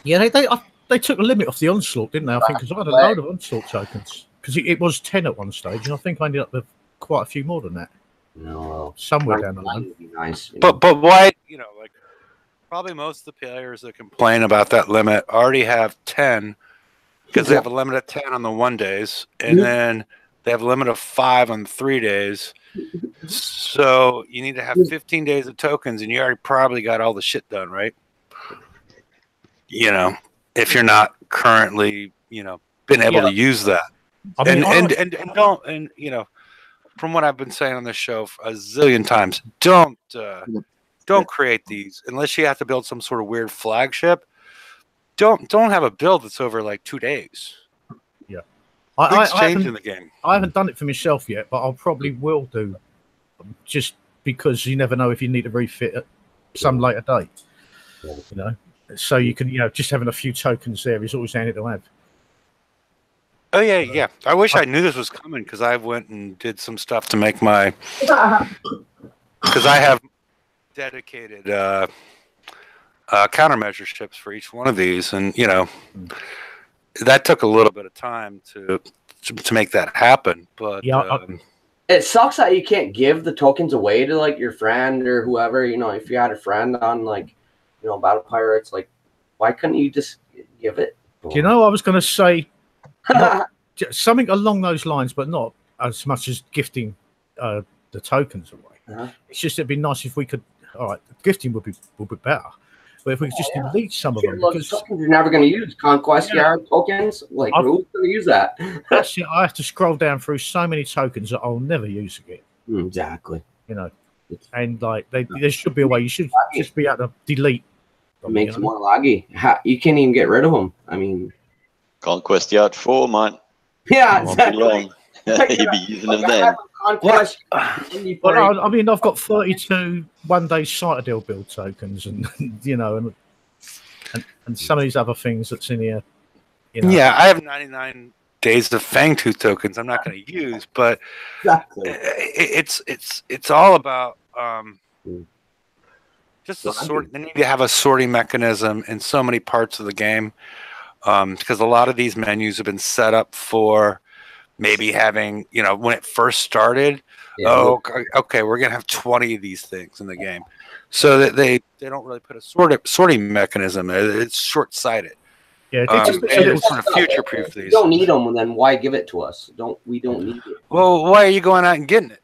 Yeah, they took the limit off the Onslaught, didn't they? I think because I had a load of Onslaught tokens because it was 10 at one stage, and I think I ended up with quite a few more than that. No, somewhere down the line. Nice, but why? Probably most of the players that complain about that limit already have 10 because they have a limit of 10 on the 1 days, and then they have a limit of 5 on the 3 days. So you need to have 15 days of tokens, and you already probably got all the shit done, right? If you're not currently, been able to use that. I mean, from what I've been saying on this show a zillion times, don't don't create these unless you have to build some sort of weird flagship. Don't have a build that's over like 2 days. Yeah, Things change in the game. I haven't done it for myself yet, but I'll probably will do, just because you never know if you need to refit at some later date. You know, so you can, just having a few tokens there is always handy to have. Oh yeah. I wish I knew this was coming because I went and did some stuff to make my. Because I have dedicated countermeasure ships for each one of these, and that took a little bit of time to make that happen. But it sucks that you can't give the tokens away to like your friend or whoever. If you had a friend on like Battle Pirates, like why couldn't you just give it? I was going to say something along those lines, but not as much as gifting the tokens away. It's just it'd be nice if we could. All right, gifting would be better, but if we could just delete some of them, because tokens you're never going to use Conquest Yard tokens. Like who's going to use that? That's it. I have to scroll down through so many tokens that I'll never use again. Exactly. And like there should be a way. You should just be able to delete. It makes it more laggy. You can't even get rid of them. I mean, Conquest Yard 4, man. Yeah, exactly. You'd be using them then. Conquest. But I mean, I've got 32 one-day Citadel build tokens, and and some of these other things that's in here. Yeah, I have 99 days of Fangtooth tokens. I'm not going to use, but it's all about just the sort. They need to have a sorting mechanism in so many parts of the game, because a lot of these menus have been set up for maybe having, when it first started, okay, we're going to have 20 of these things in the game. So that they don't really put a sorting mechanism. It's short-sighted. Yeah, it's sort of future-proof these. You don't need them, then why give it to us? We don't need it. Well, why are you going out and getting it?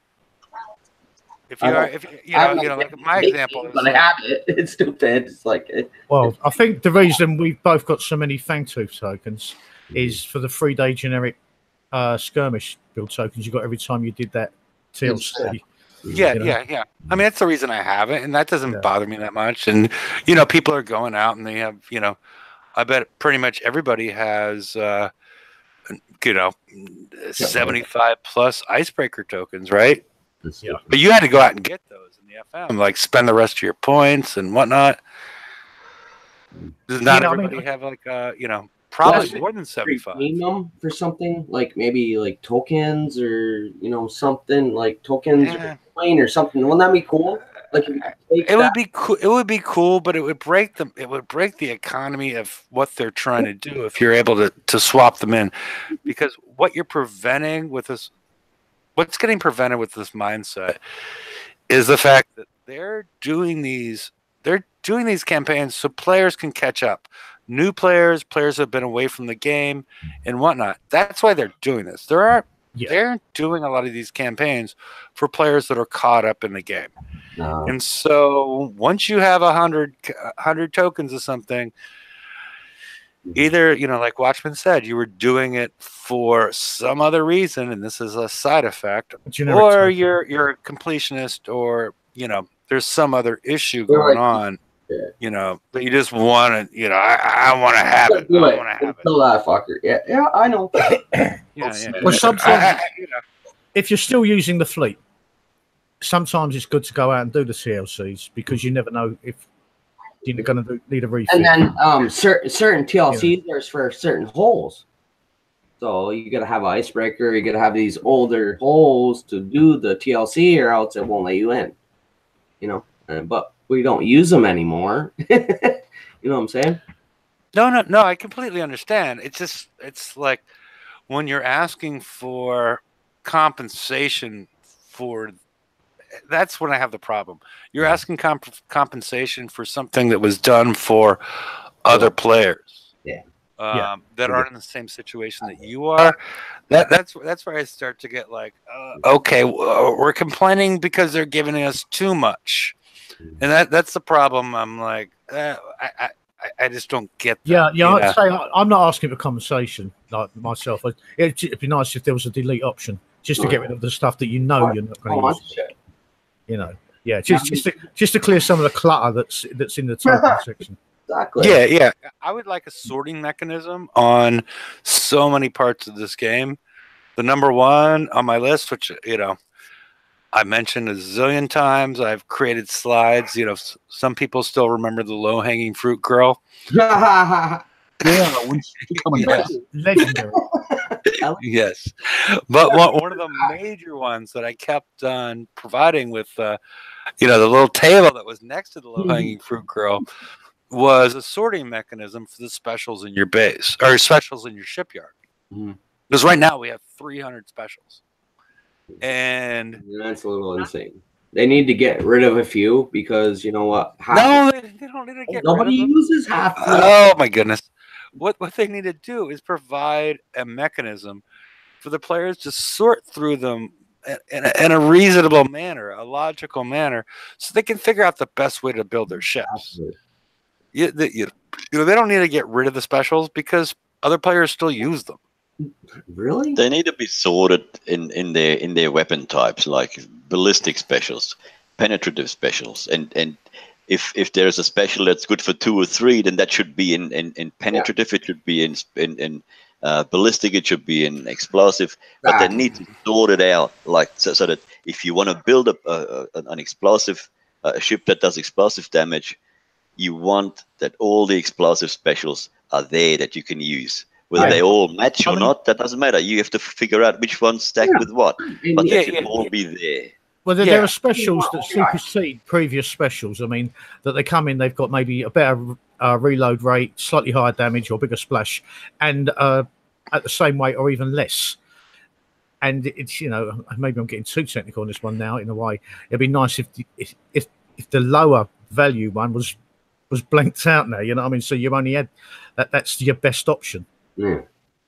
If like my example, but I have it. It's stupid. It's like. Well, I think the reason we've both got so many Fangtooth tokens is for the 3-day generic skirmish build tokens you got every time you did that TLC. Yeah. I mean, that's the reason I have it, and that doesn't bother me that much. And people are going out and they have, I bet pretty much everybody has, 75 plus icebreaker tokens, right? Yeah. But you had to go out and get those in the FM, like spend the rest of your points and whatnot. Does not everybody have like probably more than 75? Name them for something like maybe like tokens or something like tokens or coin or something. Wouldn't that be cool? Like it would be cool. It would be cool, but it would break them. It would break the economy of what they're trying to do if you're able to swap them in, because what you're preventing with this, what's getting prevented with this mindset, is the fact that they're doing these campaigns so players can catch up. New players have been away from the game and whatnot. That's why they're doing this. They're doing a lot of these campaigns for players that are caught up in the game. No. And so once you have 100 tokens of something, either, like Watchman said, you were doing it for some other reason, and this is a side effect, or you're a completionist, or, there's some other issue going on. But you just want to, I want to have it. I want to have it. Kill that fucker. Yeah, I know. Well, sometimes, if you're still using the fleet, sometimes it's good to go out and do the CLCs, because you never know if you're going to need a refit. And then certain TLCs there's for certain holes. So you got to have an icebreaker. You got to have these older holes to do the TLC, or else it won't let you in. But we don't use them anymore. You know what I'm saying? No, I completely understand. It's like when you're asking for compensation for, that's when I have the problem. You're asking compensation for something that was done for other players. That aren't in the same situation that you are. That's where I start to get like, okay, we're complaining because they're giving us too much. And that's the problem. I'm like, I just don't get that. I'd say I'm not asking for compensation like myself. It'd be nice if there was a delete option just to get rid of the stuff that you're not going to use. Yeah, just to clear some of the clutter that's in the token section. Exactly. Yeah. I would like a sorting mechanism on so many parts of this game. The number one on my list, which I mentioned a zillion times. I've created slides. Some people still remember the low-hanging fruit girl. Yeah, when she becoming Yes. Legendary. Yes, but one of the major ones that I kept on providing with the little table that was next to the low-hanging fruit girl was a sorting mechanism for the specials in your base or specials in your shipyard. Because right now we have 300 specials, and that's a little insane. They need to get rid of a few because you know what? they don't need to get Nobody rid of them. uses half. Oh my goodness! What they need to do is provide a mechanism for the players to sort through them in a reasonable manner, a logical manner, so they can figure out the best way to build their ships. They don't need to get rid of the specials because other players still use them. Really? They need to be sorted in their weapon types, like ballistic specials, penetrative specials, and if there's a special that's good for 2 or 3, then that should be in penetrative. It should be in ballistic. It should be in explosive. But they need to sort it out, like so that if you want to build an explosive a ship that does explosive damage, you want that all the explosive specials are there that you can use. Whether they all match or not, that doesn't matter. You have to figure out which ones stack with what. But they should all be there. Well, there are specials that supersede previous specials. I mean, that they come in, they've got maybe a better reload rate, slightly higher damage or bigger splash, and at the same weight or even less. And it's, maybe I'm getting too technical on this one now in a way. It'd be nice if the lower value one was blanked out now, you know what I mean? So you only had that's your best option. Yeah.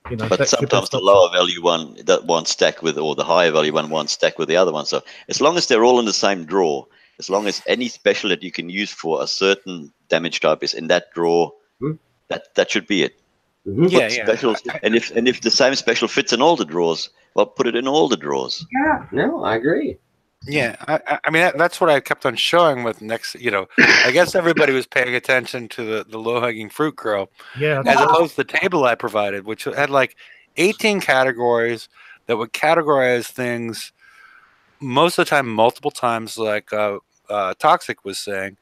But sometimes the lower value one that won't stack with, or the higher value one won't stack with the other one. So as long as they're all in the same drawer, as long as any special that you can use for a certain damage type is in that drawer, that should be it. Specials, and if the same special fits in all the drawers, well, put it in all the drawers. Yeah, no, I agree. Yeah, I mean that's what I kept on showing with next. I guess everybody was paying attention to the low-hanging fruit girl, as opposed to the table I provided, which had like 18 categories that would categorize things most of the time, multiple times, like Toxic was saying.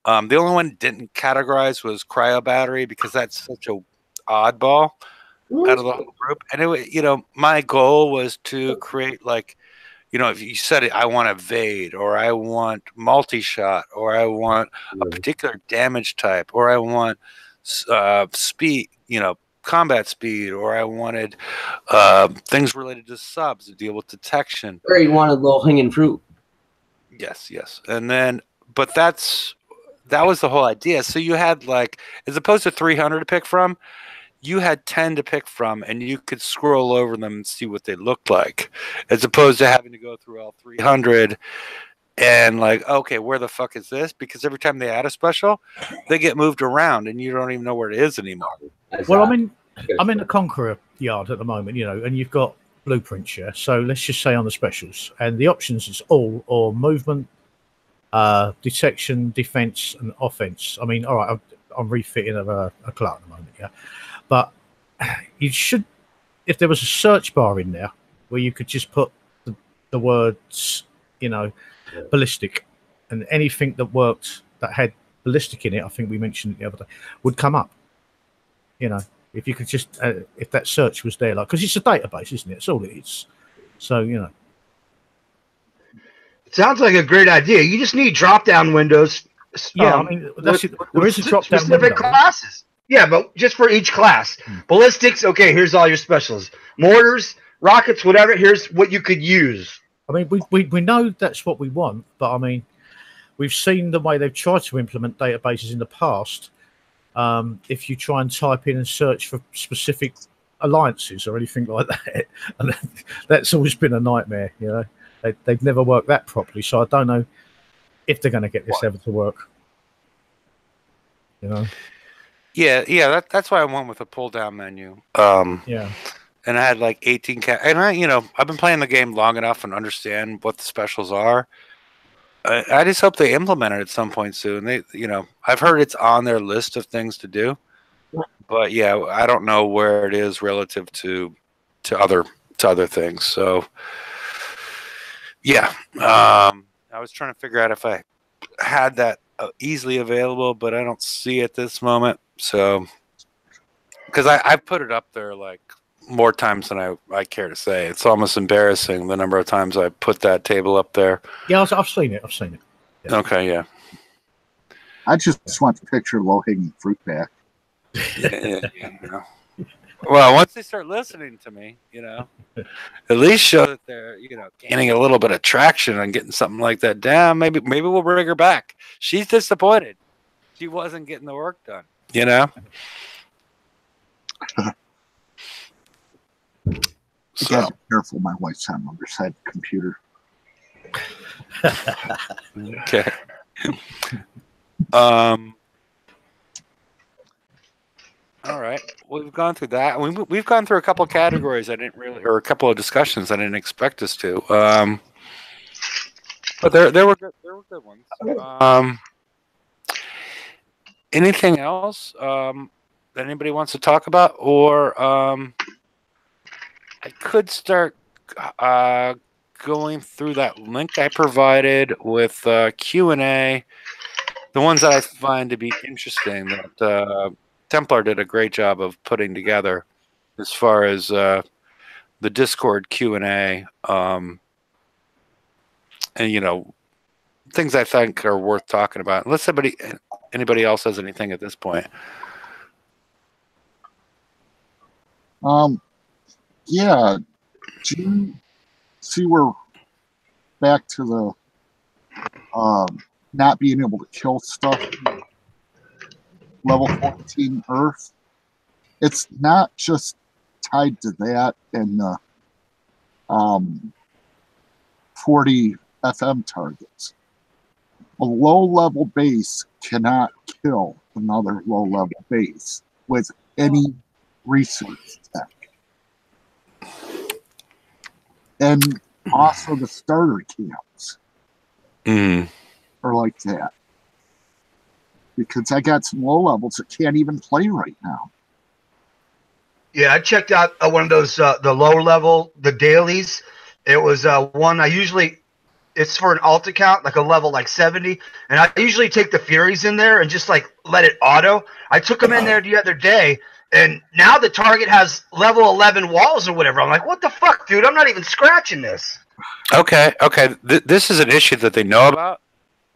The only one didn't categorize was cryo battery because that's such a oddball out of the whole group. And it, my goal was to create like. If you said it, I want evade, or I want multi-shot, or I want a particular damage type, or I want speed, combat speed, or I wanted things related to subs to deal with detection. Or you wanted low-hanging fruit. Yes. And then, but that was the whole idea. So you had like, as opposed to 300 to pick from, you had 10 to pick from, and you could scroll over them and see what they looked like, as opposed to having to go through all 300 and like, okay, where the fuck is this? Because every time they add a special, they get moved around, and you don't even know where it is anymore. Well, I'm in the Conqueror yard at the moment, and you've got blueprints, yeah. So let's just say on the specials, and the options is all or movement, detection, defense, and offense. I mean, all right, I'm refitting of a Clark at the moment, yeah. But you should, if there was a search bar in there where you could just put the words, ballistic, and anything that worked that had ballistic in it, I think we mentioned it the other day, would come up. If you could just, if that search was there, like, because it's a database, isn't it? That's all it is. So, It sounds like a great idea. You just need drop-down windows. Yeah, I mean, there is a drop-down specific window. Classes. Yeah, but just for each class. Ballistics, okay, here's all your specials. Mortars, rockets, whatever, here's what you could use. I mean, we know that's what we want, but I mean, we've seen the way they've tried to implement databases in the past. If you try and type in and search for specific alliances or anything like that, and that's always been a nightmare, They've never worked that properly, so I don't know if they're going to get this ever to work. Yeah, that's why I went with a pull-down menu. Yeah. And I had like 18 and I've been playing the game long enough and understand what the specials are. I just hope they implement it at some point soon. I've heard it's on their list of things to do, but yeah, I don't know where it is relative to other things. So yeah, I was trying to figure out if I had that easily available, but I don't see it at this moment. So because I put it up there like more times than I care to say. It's almost embarrassing the number of times I put that table up there. Yeah, I've seen it. Yeah. Okay, yeah. I just want to picture low-hanging fruit back. Yeah. Well, once they start listening to me, at least show that they're, gaining a little bit of traction on getting something like that down. Maybe we'll bring her back. She's disappointed. She wasn't getting the work done, You gotta be careful. My wife's on the other side of the computer. Okay. All right. We've gone through that. We've gone through a couple of categories or a couple of discussions I didn't expect us to. But there were good ones. Anything else that anybody wants to talk about, or I could start going through that link I provided with Q&A, the ones that I find to be interesting that Templar did a great job of putting together as far as the Discord Q&A, and things I think are worth talking about. Unless anybody else has anything at this point. Yeah. Do you see we're back to the not being able to kill stuff? Level 14 Earth. It's not just tied to that and the 40 FM targets. A low-level base cannot kill another low-level base with any research tech. And also the starter camps are like that. Because I got some low levels that can't even play right now. Yeah, I checked out one of those, the lower level, the dailies. It was one I usually, it's for an alt account, like a level like 70. And I usually take the Furies in there and just like let it auto. I took them in there the other day, and now the target has level 11 walls or whatever. I'm like, what the fuck, dude? I'm not even scratching this. Okay. This is an issue that they know about,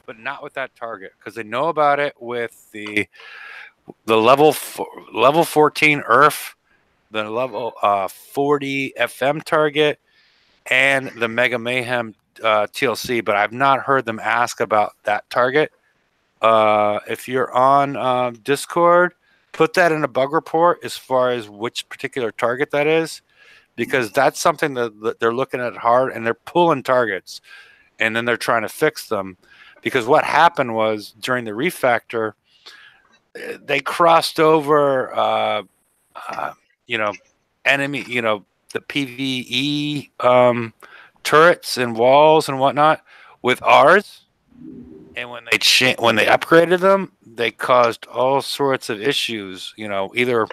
but not with that target, because they know about it with the level 14 ERF, the level 40 FM target, and the Mega Mayhem TLC. But I've not heard them ask about that target. If you're on Discord, put that in a bug report as far as which particular target that is, because that's something that they're looking at hard, and they're pulling targets, and then they're trying to fix them. Because what happened was during the refactor, they crossed over, enemy, the PVE turrets and walls and whatnot with ours. And when they upgraded them, they caused all sorts of issues. Either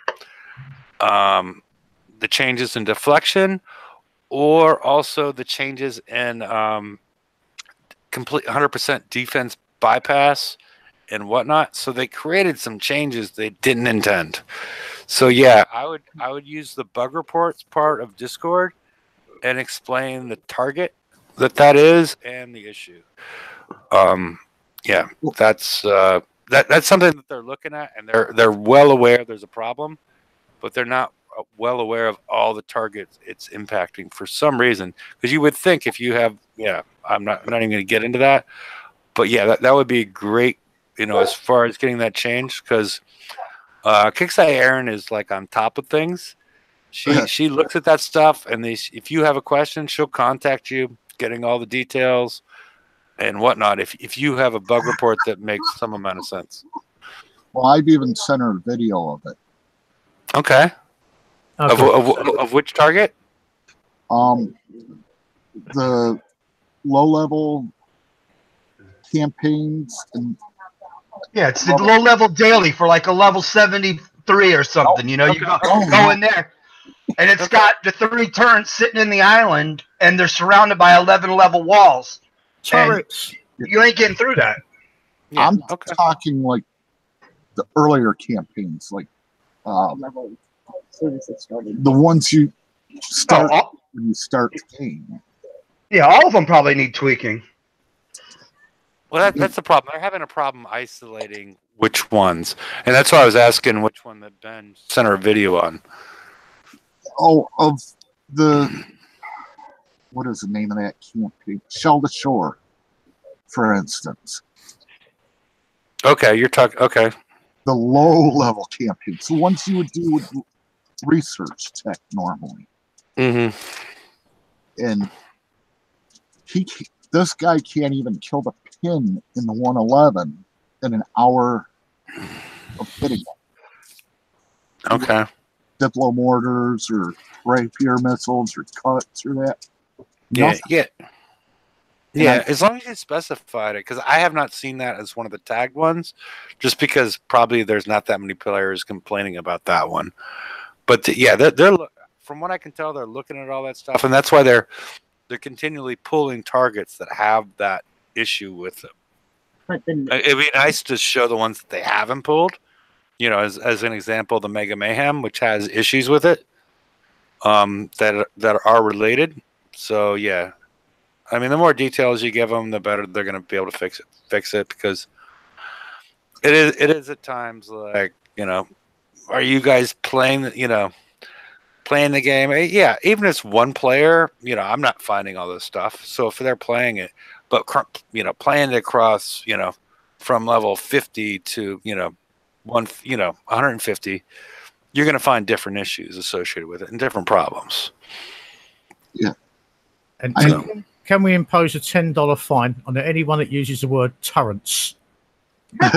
the changes in deflection, or also the changes in complete 100% defense bypass and whatnot. So they created some changes they didn't intend. So yeah, I would use the bug reports part of Discord and explain the target that is and the issue. Yeah, that's something that they're looking at, and they're well aware there's a problem, but they're not well aware of all the targets it's impacting for some reason. Because you would think if you have, I'm not even going to get into that, but yeah, that would be great, as far as getting that changed, because Kicksai Aaron is like on top of things. She looks at that stuff, and if you have a question, she'll contact you, getting all the details and whatnot. If you have a bug report that makes some amount of sense. Well, I've even sent her a video of it. Okay. Of which target? The low level campaigns and Yeah, it's the low level daily for like a level 73 or something. You know, you go in there, and it's got the 3 turrets sitting in the island, and they're surrounded by 11 level walls. Turrets. You ain't getting through that. Yeah, I'm talking like the earlier campaigns, like Level service that started. the ones you start when you start the game. Yeah, all of them probably need tweaking. Well, that's the problem. They're having a problem isolating which ones, and that's why I was asking which one that Ben sent our video on. Oh, of the what is the name of that campaign? Shell to Shore, for instance. Okay, you're talking. Okay, The low level campaigns, the ones you would do with research tech normally, mm-hmm. and this guy can't even kill the pin in the 111 in an hour of hitting it. Okay. Diplo mortars or rapier missiles or cuts or that. Yeah, Nothing. yeah. As long as you specified it, because I have not seen that as one of the tagged ones, just because probably there's not that many players complaining about that one. But they're from what I can tell, they're looking at all that stuff, and that's why they're continually pulling targets that have that issue with them. But then It'd be nice to show the ones that they haven't pulled. You know, as an example, the Mega Mayhem, which has issues with it, that are related. So yeah, I mean, the more details you give them, the better they're going to be able to fix it because it is at times like, you know, are you guys playing the game? Yeah, even if it's one player, you know, I'm not finding all this stuff. So if they're playing it, but playing it across, you know, from level 50 to 150, you're going to find different issues associated with it and different problems. Yeah. And can we impose a $10 fine on anyone that uses the word turrets? As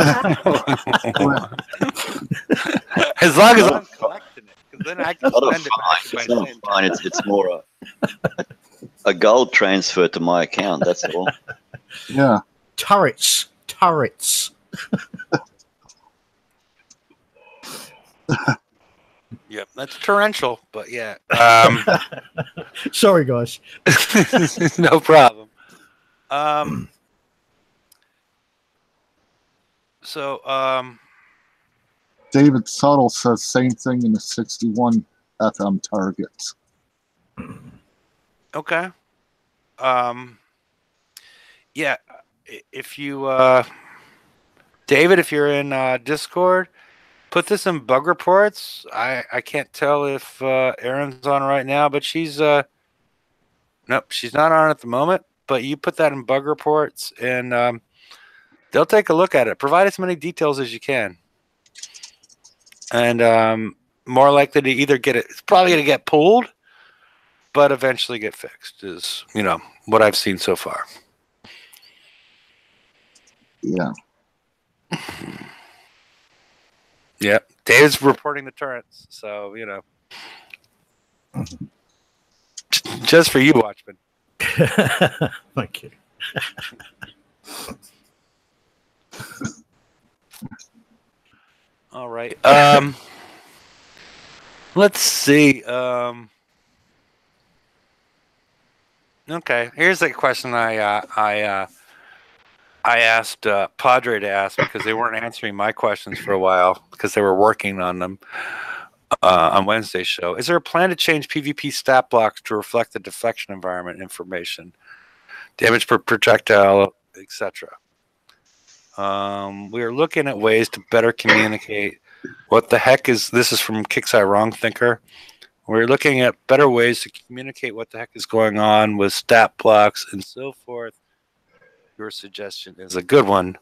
long as I'm collecting it, because then I can Not a spend it fine. back It's not a fine. It's more a gold transfer to my account. That's all. Yeah. Turrets. Yep, that's torrential, but yeah. Sorry, guys. No problem. David Tuttle says same thing in the 61 FM targets. Okay. Yeah, if you, David, if you're in Discord, put this in bug reports. I can't tell if Erin's on right now, but she's nope, she's not on at the moment. But you put that in bug reports, and they'll take a look at it. Provide as many details as you can, and more likely to either get it. It's probably going to get pulled, but eventually get fixed. Is what I've seen so far. Yeah. Yeah, Dave's reporting the turrets, so just for you, Watchman. Thank you. All right. Let's see. Okay, here's a question I asked Padre to ask because they weren't answering my questions for a while because they were working on them on Wednesday's show. Is there a plan to change PvP stat blocks to reflect the deflection environment information, damage per projectile, etc.? We are looking at ways to better communicate what the heck is. This is from Kicksai Wrong Thinker. We're looking at better ways to communicate what the heck is going on with stat blocks and so forth. Your suggestion is a good one.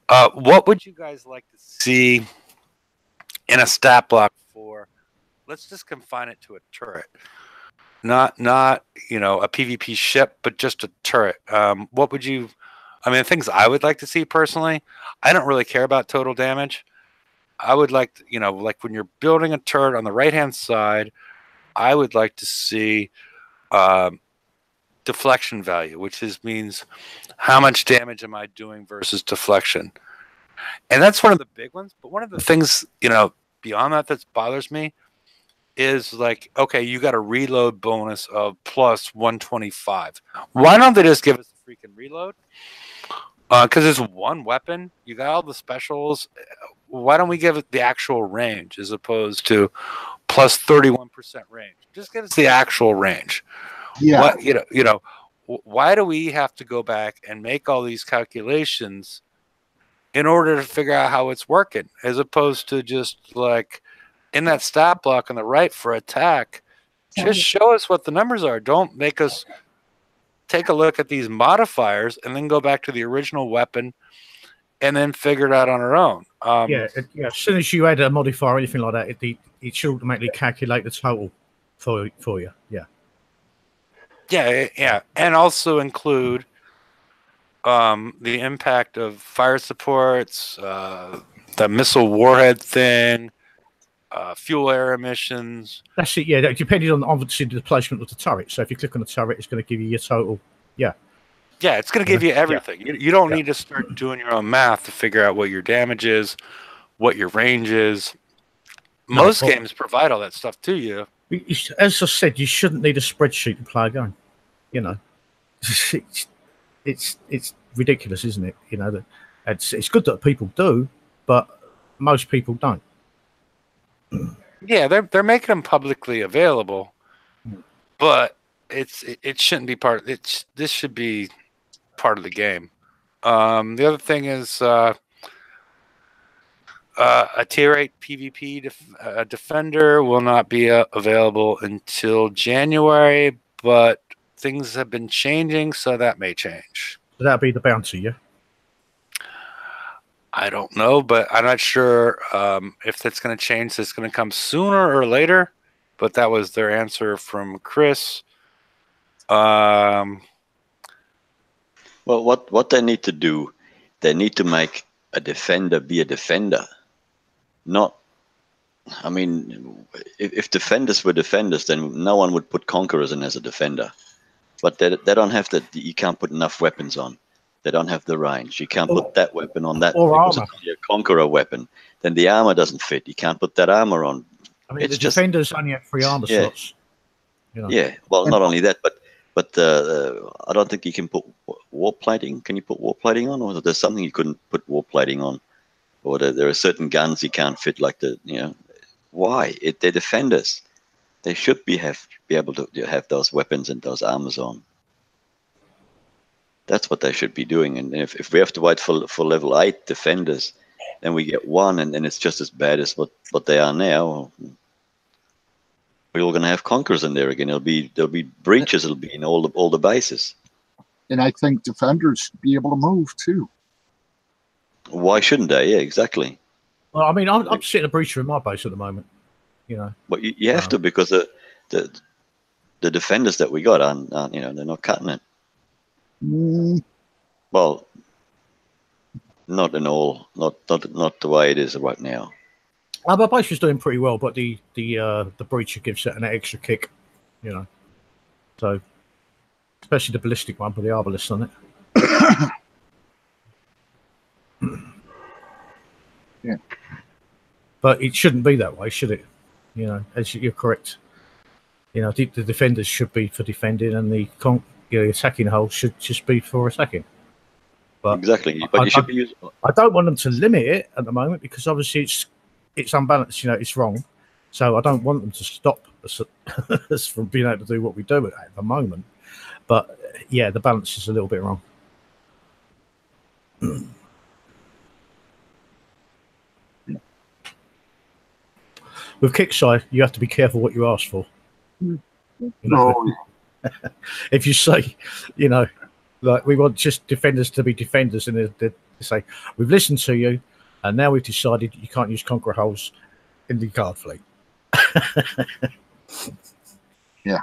What would you guys like to see in a stat block for? Let's just confine it to a turret, not a PvP ship, but just a turret. What would you? I mean, things I would like to see personally. I don't really care about total damage. I would like to, like when you're building a turret on the right hand side, I would like to see deflection value, which means how much damage am I doing versus deflection. And that's one of the big ones. But one of the things, beyond that bothers me is like, okay, you got a reload bonus of plus 125. Why don't they just give us a freaking reload? Because it's one weapon. You got all the specials. Why don't we give it the actual range as opposed to plus 31% range? Just give us the actual range. Yeah. Why do we have to go back and make all these calculations in order to figure out how it's working, as opposed to just like in that stat block on the right for attack, just show us what the numbers are. Don't make us take a look at these modifiers and then go back to the original weapon and then figure it out on our own. As soon as you add a modifier or anything like that, it should automatically calculate the total for you. Yeah, and also include the impact of fire supports, the missile warhead thing, fuel air emissions. That's it. Yeah, depending on obviously the placement of the turret. So if you click on the turret, it's going to give you your total. Yeah. Yeah, it's going to give you everything. You don't need to start doing your own math to figure out what your damage is, what your range is. Most games provide all that stuff to you. As I said, you shouldn't need a spreadsheet to play a game. It's ridiculous, isn't it? It's good that people do, but most people don't. Yeah, they're making them publicly available, but it shouldn't be part. This should be part of the game. The other thing is a tier 8 PvP defender will not be available until January, but things have been changing, so that may change. So that'll be the bounty, yeah? I don't know, but I'm not sure if that's going to change. It's going to come sooner or later, but that was their answer from Chris. Well, what they need to do, they need to make a defender be a defender. Not, I mean, if defenders were defenders, then no one would put conquerors in as a defender. But they don't have that. You can't put enough weapons on. They don't have the range. You can't put that weapon on that because it's only a conqueror weapon. Then the armor doesn't fit. You can't put that armor on. I mean, the defenders only have 3 armor slots. Yeah, well, not only that, but I don't think you can put war plating. Can you put war plating on, or there's something you couldn't put war plating on, or there are certain guns you can't fit, like why? They're defenders. They should be able to have those weapons and those armors on. That's what they should be doing. And if we have to wait for level 8 defenders, then we get 1, and then it's just as bad as what they are now. We're all going to have conquerors in there again. There'll be breaches. It'll be in all the bases. And I think defenders should be able to move too. Why shouldn't they? Yeah, exactly. Well, I mean, I'm sitting a breacher in my base at the moment. But you have to, because the defenders that we got aren't they're not cutting it. Well, not in all, not the way it is right now. My base was doing pretty well, but the breacher gives it an extra kick, So, especially the ballistic one with the arbalist on it. Yeah. But it shouldn't be that way, should it? As you're correct. The defenders should be for defending, and the attacking hull should just be for attacking. But exactly. But you should be using. I don't want them to limit it at the moment, because obviously it's unbalanced. It's wrong. So I don't want them to stop us from being able to do what we do at the moment. But yeah, the balance is a little bit wrong. With Kickside, you have to be careful what you ask for. If you say, like, we want just defenders to be defenders, and they say, we've listened to you, and now we've decided you can't use conqueror hulls in the guard fleet. Yeah.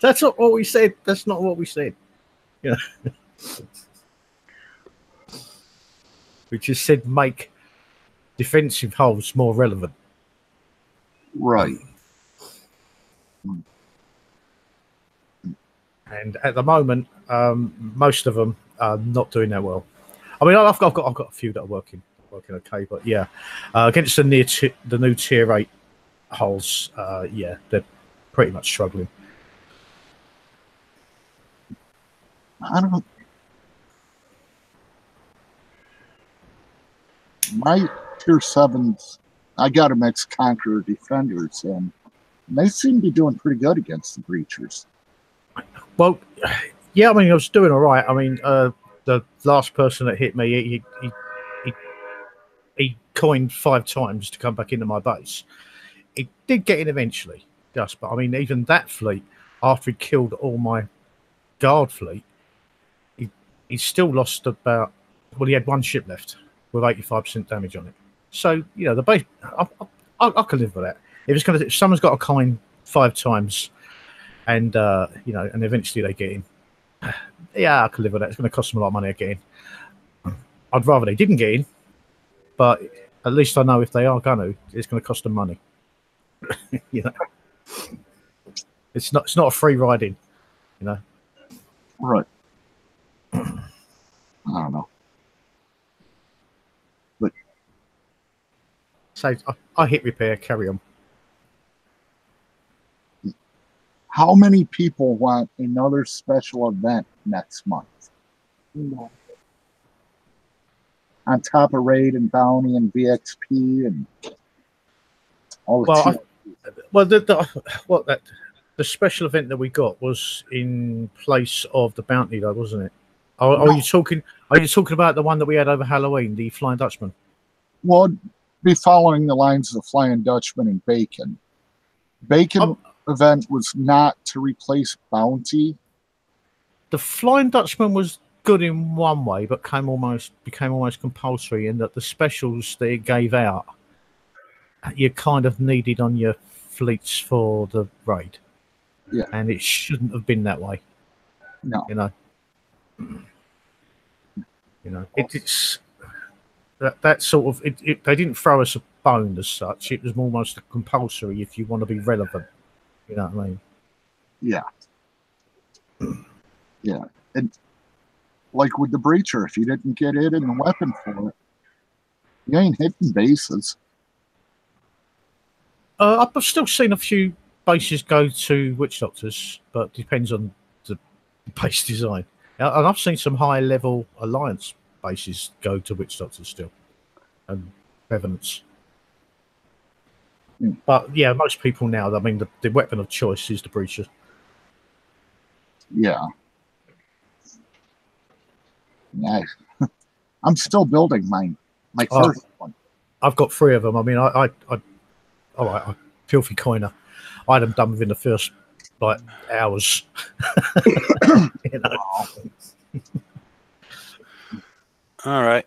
That's not what we said. That's not what we said. We just said make defensive hulls more relevant. Right. And at the moment, most of them are not doing that well. I mean, I've got a few that are working okay, but yeah, against the new tier 8 holes, yeah, they're pretty much struggling. I don't know. My tier 7s, I got them ex-Conqueror Defenders, and they seem to be doing pretty good against the Breachers. Well, yeah, I mean, I was doing all right. I mean, the last person that hit me, he coined 5 times to come back into my base. He did get in eventually, just, but I mean, even that fleet, after he killed all my guard fleet, he still lost about. Well, he had 1 ship left with 85% damage on it. So you know, the base, I can live with that. If someone's got a coin 5 times, and you know, and eventually they get in. Yeah, I can live with that. It's going to cost them a lot of money to get in. I'd rather they didn't get in, but at least I know if they are going to, it's going to cost them money. You know, it's not a free ride in. You know, Right. I don't know. But so I hit repair, carry on. how many people want another special event next month? No. On top of Raid and Bounty and VXP and all the The special event that we got was in place of the bounty, though, wasn't it? Are you talking? Are you talking about the one that we had over Halloween, the Flying Dutchman? Well, be following the lines of Flying Dutchman and Bacon. Bacon event was not to replace Bounty. The Flying Dutchman was good in one way, but became almost compulsory in that the specials that it gave out, you kind of needed on your fleets for the raid. Yeah, and it shouldn't have been that way. No, You know, it's that sort of it. They didn't throw us a bone as such. It was almost compulsory if you want to be relevant. You know what I mean? yeah, yeah. And like with the Breacher, if you didn't get it in the weapon for it, you ain't hitting bases. I've still seen a few bases go to Witch Doctors, but depends on the base design. And I've seen some high level Alliance bases go to Witch Doctors still, and Revenants. But yeah, most people now, I mean, the weapon of choice is the Breacher. Yeah. Nice. I'm still building my first one. I've got 3 of them. I mean, all right, filthy coiner. I had them done within the first like hours. You know? All right.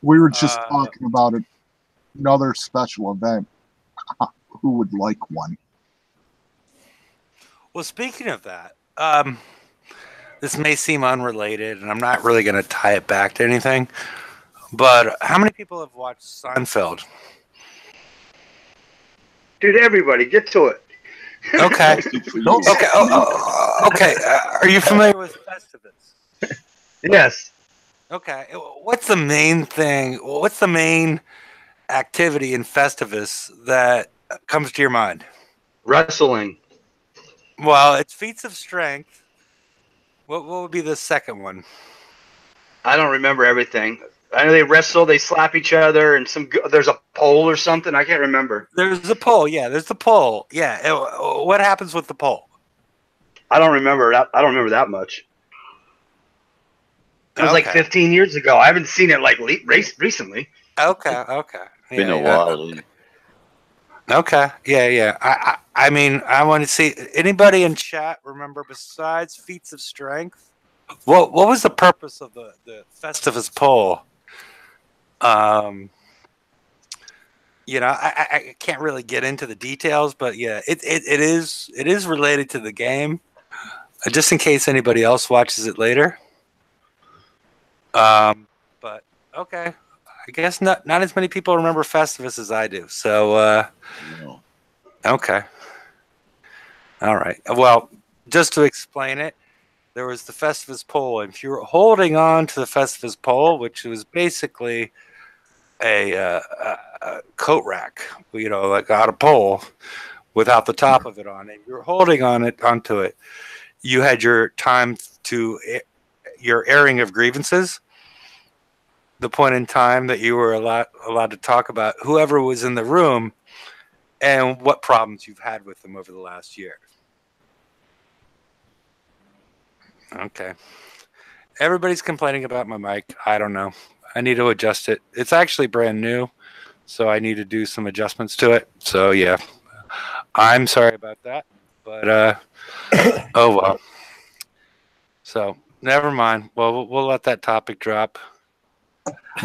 We were just talking about another special event. Who would like one? Well, speaking of that, this may seem unrelated, and I'm not really going to tie it back to anything. But how many people have watched Seinfeld? Dude, everybody, get to it. Okay. Okay. Okay. Are you familiar with Festivus? Yes. Okay. What's the main thing? What's the main activity in Festivus that comes to your mind? Wrestling. Well, it's feats of strength. What would be the second one? I don't remember everything. I know they wrestle, they slap each other, and there's a pole or something. I can't remember. There's a pole. Yeah, there's the pole. Yeah. What happens with the pole? I don't remember that. I don't remember that much. It was like 15 years ago. I haven't seen it like recently. Okay. Been a while. Okay. Yeah. I mean, I want to see anybody in chat remember besides feats of strength. What was the purpose of the Festivus pole? You know, I can't really get into the details, but yeah, it is related to the game. Just in case anybody else watches it later. But okay, I guess not as many people remember Festivus as I do. So okay. All right. Well, just to explain it, there was the Festivus pole. And if you were holding on to the Festivus pole, which was basically a coat rack, like on a pole without the top of it on it, you were holding onto it. You had your time to your airing of grievances, the point in time that you were allowed to talk about whoever was in the room and what problems you've had with them over the last year. Okay. Everybody's complaining about my mic. I don't know. I need to adjust it. It's actually brand new, so I need to do some adjustments to it. So, yeah. I'm sorry about that. But, oh, well. So, never mind. Well, we'll let that topic drop.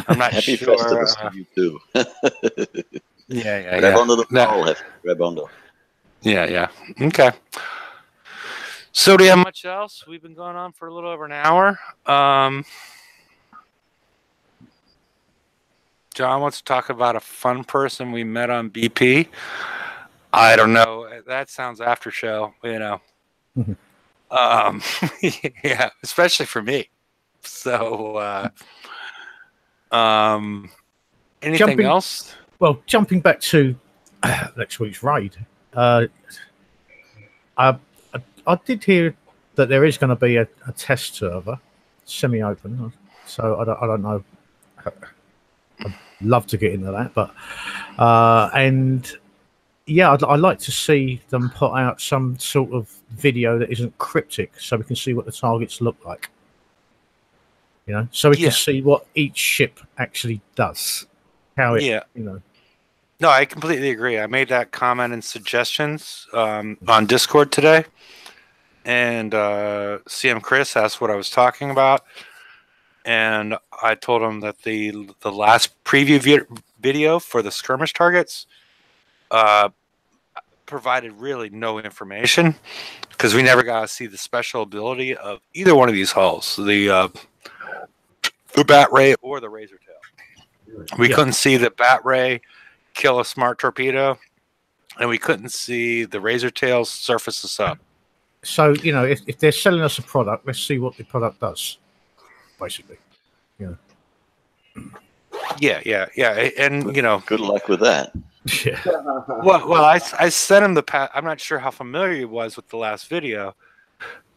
I'm not Happy sure. Festivus to you, too. Yeah. Grab onto the pole. Grab onto. Yeah. Okay. So do you have much else? We've been going on for a little over an hour. John wants to talk about a fun person we met on BP. I don't know. That sounds after show, Yeah, especially for me. So, anything else? Well, jumping back to next week's raid, I did hear that there is going to be a test server, semi-open. So I don't know. I'd love to get into that, but and yeah, I'd like to see them put out some sort of video that isn't cryptic, so we can see what the targets look like. So we can see what each ship actually does. How it, No, I completely agree. I made that comment and suggestions on Discord today. And CM Chris asked what I was talking about, and I told him that the last preview video for the skirmish targets provided really no information because we never got to see the special ability of either one of these hulls, the Bat Ray or the Razor Tail. We couldn't see the Bat Ray kill a smart torpedo, and we couldn't see the Razor Tail surface us up. So, if they're selling us a product, let's see what the product does, basically. Yeah. And, Good luck with that. Yeah. Well, I sent him I'm not sure how familiar he was with the last video.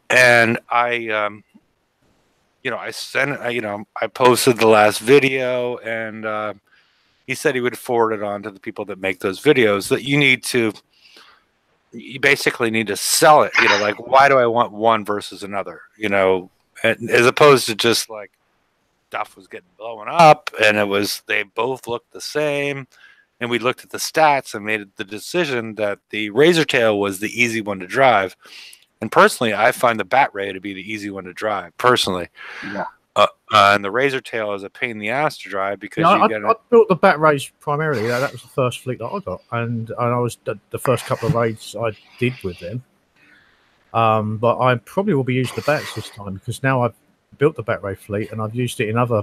And I posted the last video, and he said he would forward it on to the people that make those videos, that you basically need to sell it, like, why do I want one versus another, as opposed to just like stuff was getting blown up and they both looked the same, and we looked at the stats and made the decision that the Razor Tail was the easy one to drive. And personally, I find the Bat Ray to be the easy one to drive personally. Yeah. And the Razor Tail is a pain in the ass to drive because I built the Bat Rays primarily. That was the first fleet that I got, and I was the first couple of raids I did with them. But I probably will be using the Bats this time because now I've built the Bat Ray fleet and I've used it in other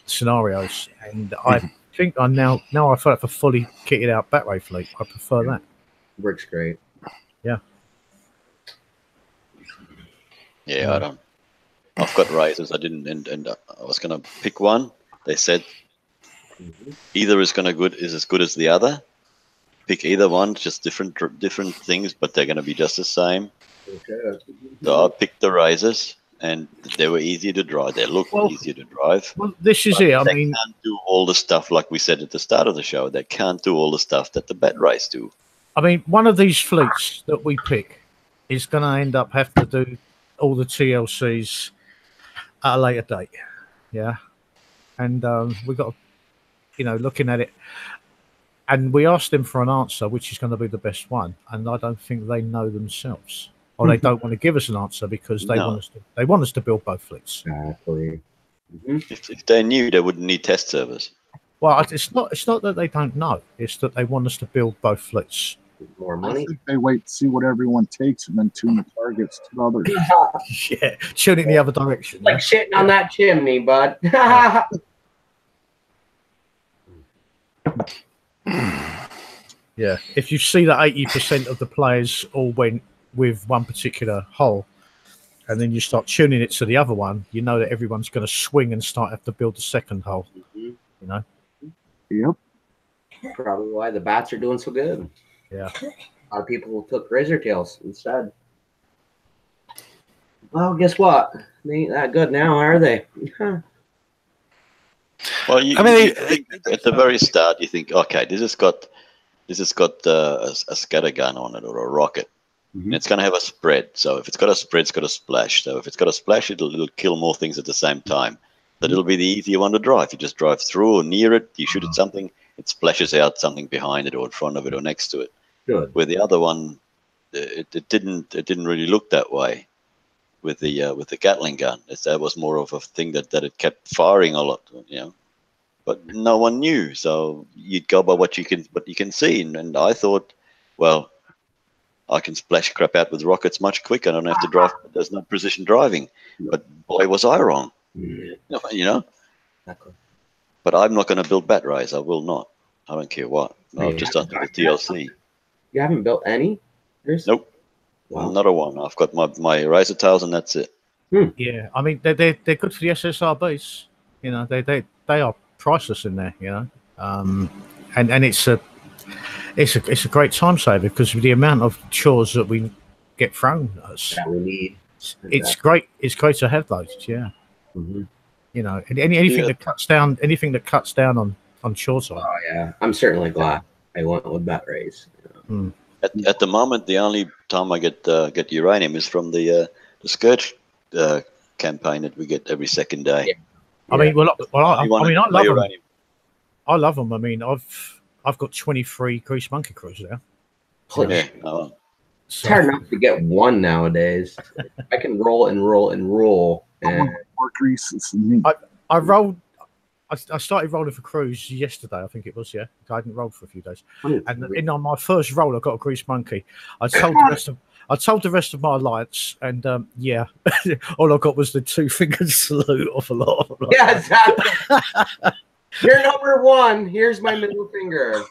scenarios, and I think I now I feel like a fully kitted out Bat Ray fleet. I prefer that. Works great. Yeah. Yeah, I don't. I've got risers. I didn't, and I was gonna pick one. They said either is as good as the other. Pick either one, just different things, but they're gonna be just the same. Okay. So I picked the risers, and they were easier to drive. They look easier to drive. Well, this is it. They can't do all the stuff like we said at the start of the show. They can't do all the stuff that the Bat Rays do. I mean, one of these fleets that we pick is going to end up having to do all the TLCs at a later date. Yeah. And we got, looking at it, and we asked them for an answer, which is going to be the best one. And I don't think they know themselves, or they don't want to give us an answer because they want us to build both fleets. Exactly. If they knew, they wouldn't need test servers. Well, it's not that they don't know. It's that they want us to build both fleets. More I money. think they wait to see what everyone takes and then tune the targets to others. Yeah, tune it in the other direction. Like shitting on that chimney, bud. Yeah, if you see that 80% of the players all went with one particular hole, and then you start tuning it to the other one, you know that everyone's going to swing and start have to build the second hole. You know. Yep. Probably why the bats are doing so good. Yeah. A lot of people took razor tails instead. Well, guess what? They ain't that good now, are they? Well, you think at the very start, you think, okay, this has got a scattergun on it or a rocket, and it's going to have a spread. So if it's got a spread, it's got a splash. So if it's got a splash, it'll kill more things at the same time. But it'll be the easier one to drive. You just drive through or near it. You shoot at something, it splashes out something behind it or in front of it or next to it. Good. Where the other one, it didn't really look that way. With the Gatling gun, that was more of a thing that it kept firing a lot, you know. But no one knew, so you'd go by what you can see. And I thought, well, I can splash crap out with rockets much quicker. I don't have to drive. There's no precision driving. But boy, was I wrong. You know. Exactly. But I'm not going to build bat rays. I will not. I don't care what. I've just done the TLC. You haven't built any? Nope. Wow. Not a one. I've got my razor tails and that's it. Yeah, I mean they're good for the SSRBs. You know, they are priceless in there. You know, and it's a great time saver because with the amount of chores that we get thrown at us, that we need. It's great. It's great to have those. Yeah. You know, anything that cuts down on chore time. Oh yeah, I'm certainly glad I went with bat rays. At the moment, the only time I get uranium is from the Scourge campaign that we get every second day. Yeah. I mean, I love them. uranium. I love them. I mean, I've got 23 Grease Monkey Crews now. Yeah. It's hard enough to get one nowadays. I can roll and roll and roll. And more greases than me. I rolled. I started rolling for crews yesterday, I think it was. Yeah, I hadn't rolled for a few days, and on my first roll, I got a Grease Monkey. I told the rest of my alliance, and yeah, all I got was the 2-fingered salute off a lot of them. Yeah, exactly. You're number one. Here's my middle finger.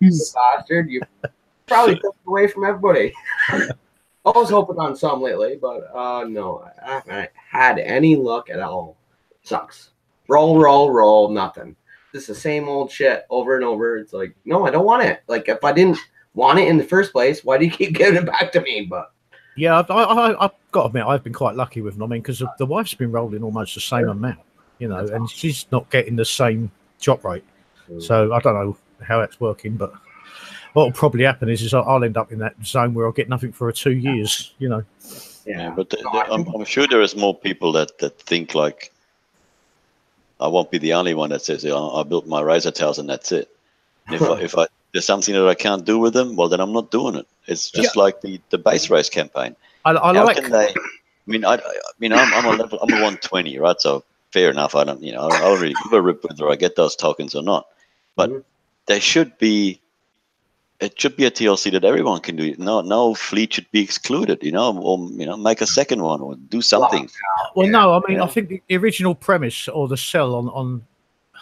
He's bastard. You probably took it away from everybody. I was hoping on some lately, but no, I haven't had any luck at all. Sucks. Roll, nothing. This is the same old shit over and over. It's like, no, I don't want it. Like, if I didn't want it in the first place, why do you keep giving it back to me? But yeah, I've got to admit, I've been quite lucky with them. I mean, because the wife's been rolling almost the same amount, you know, and she's not getting the same drop rate. So I don't know how it's working, but what will probably happen is I'll end up in that zone where I'll get nothing for 2 years, you know. Yeah, but I'm sure there is more people that think like, I won't be the only one that says, I built my razor tails and that's it. And if there's something that I can't do with them, well, then I'm not doing it. It's just like the base race campaign. I'm a level, I'm a 120, right? So fair enough. I don't really give a rip whether I get those tokens or not. But it should be a TLC that everyone can do. No fleet should be excluded, or make a second one or do something. Well, no, I mean, I think the original premise or the sell on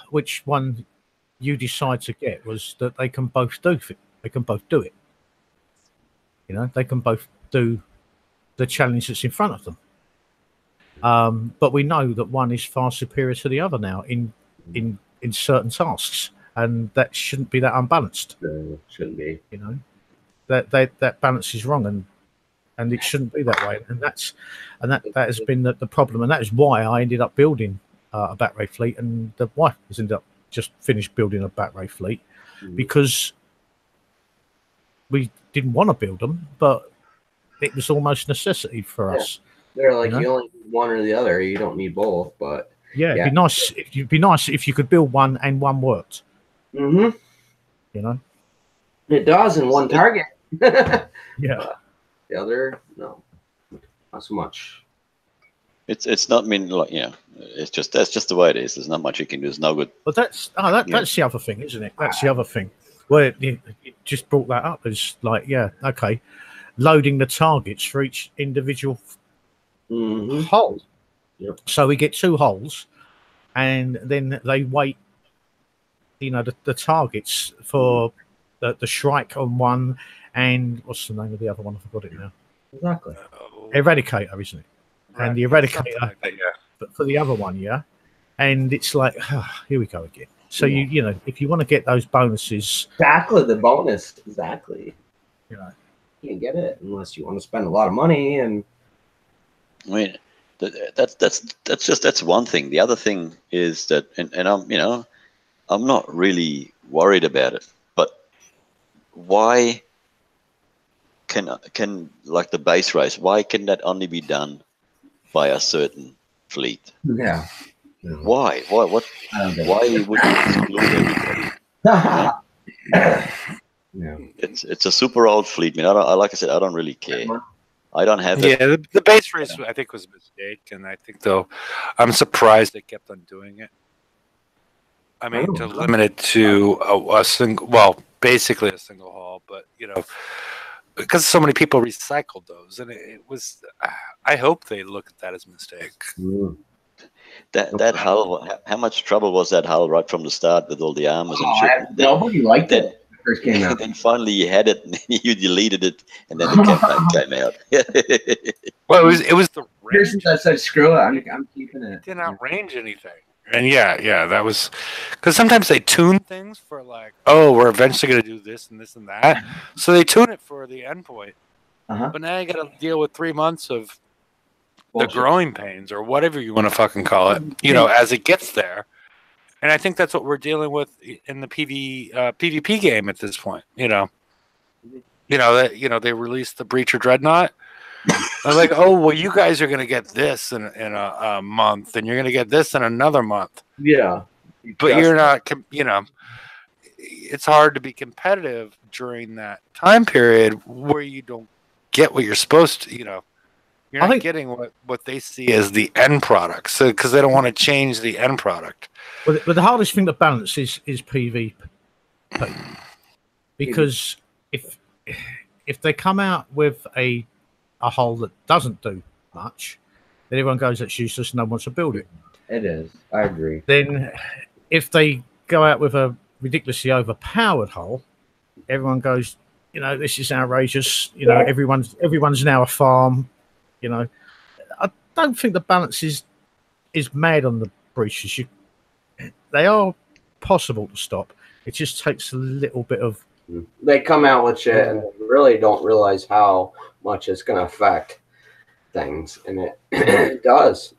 which one you decide to get was that they can both do it. They can both do it. They can both do the challenge that's in front of them. But we know that one is far superior to the other now in certain tasks. And that shouldn't be that unbalanced. No, shouldn't be. That balance is wrong, and it shouldn't be that way. And that has been the problem, and that is why I ended up building a Bat Ray fleet, and the wife has ended up just finished building a Bat Ray fleet because we didn't want to build them, but it was almost necessity for us. They're like you only need one or the other. You don't need both, but it'd be nice. It'd be nice if you could build one and one worked. It does in one target. Yeah. The other, no, not so much. It's not it's just that's just the way it is. There's not much you can do. There's no good. But that's the other thing, isn't it? That's the other thing. Well, it just brought that up. It's like, okay, loading the targets for each individual hole. Yep. So we get 2 holes, and then they wait. The targets for the Shrike on one, and what's the name of the other one? I forgot it now. Exactly. Eradicator, isn't it? Right, And the yeah, Eradicator something like that, yeah. but for the other one, yeah. And it's like, here we go again. So you know, if you want to get those bonuses, Exactly, the bonus, exactly. you know, You can't get it unless you want to spend a lot of money. And I mean, that's one thing. The other thing is that, and I'm not really worried about it. But why can like the base race? Why can that only be done by a certain fleet? yeah, Why? What? Why would you exclude everybody? Yeah. It's a super old fleet, man. Like I said, I don't really care. I don't have it. Yeah, the base race I think was a mistake, and I think though I'm surprised they kept on doing it. I mean, to limit it to a single, well, basically a single haul, but you know, because so many people recycled those, and it was. I hope they look at that as a mistake. That hull, how much trouble was that hull right from the start with all the armors and shit? Nobody liked it when it first came out. Then finally you had it, and then you deleted it, and then the campaign came out. Well, it was the range. Person that said screw it, I'm keeping it. It didn't outrange anything. And yeah, that was because sometimes they tune things for like, oh, we're eventually going to do this and this and that. So they tune it for the endpoint. But now you got to deal with 3 months of the growing pains or whatever you want to fucking call it, you know, as it gets there. And I think that's what we're dealing with in the PvP game at this point. You know that they released the Breacher Dreadnought. I'm like, oh well, you guys are going to get this in a month, and you're going to get this in another month. Yeah, but you're not. You know, it's hard to be competitive during that time period where you don't get what you're supposed to. You know, you're not getting what they see as the end product. So because they don't want to change the end product. But the hardest thing to balance is PvP, because if they come out with a hull that doesn't do much, then everyone goes, that's useless, no one wants to build it. It is. I agree. Then if they go out with a ridiculously overpowered hull, everyone goes, you know, this is outrageous. You know, everyone's now a farm. You know, I don't think the balance is mad on the breaches. They are possible to stop. It just takes a little bit of. They come out with shit and really don't realize how much it's going to affect things, and it does.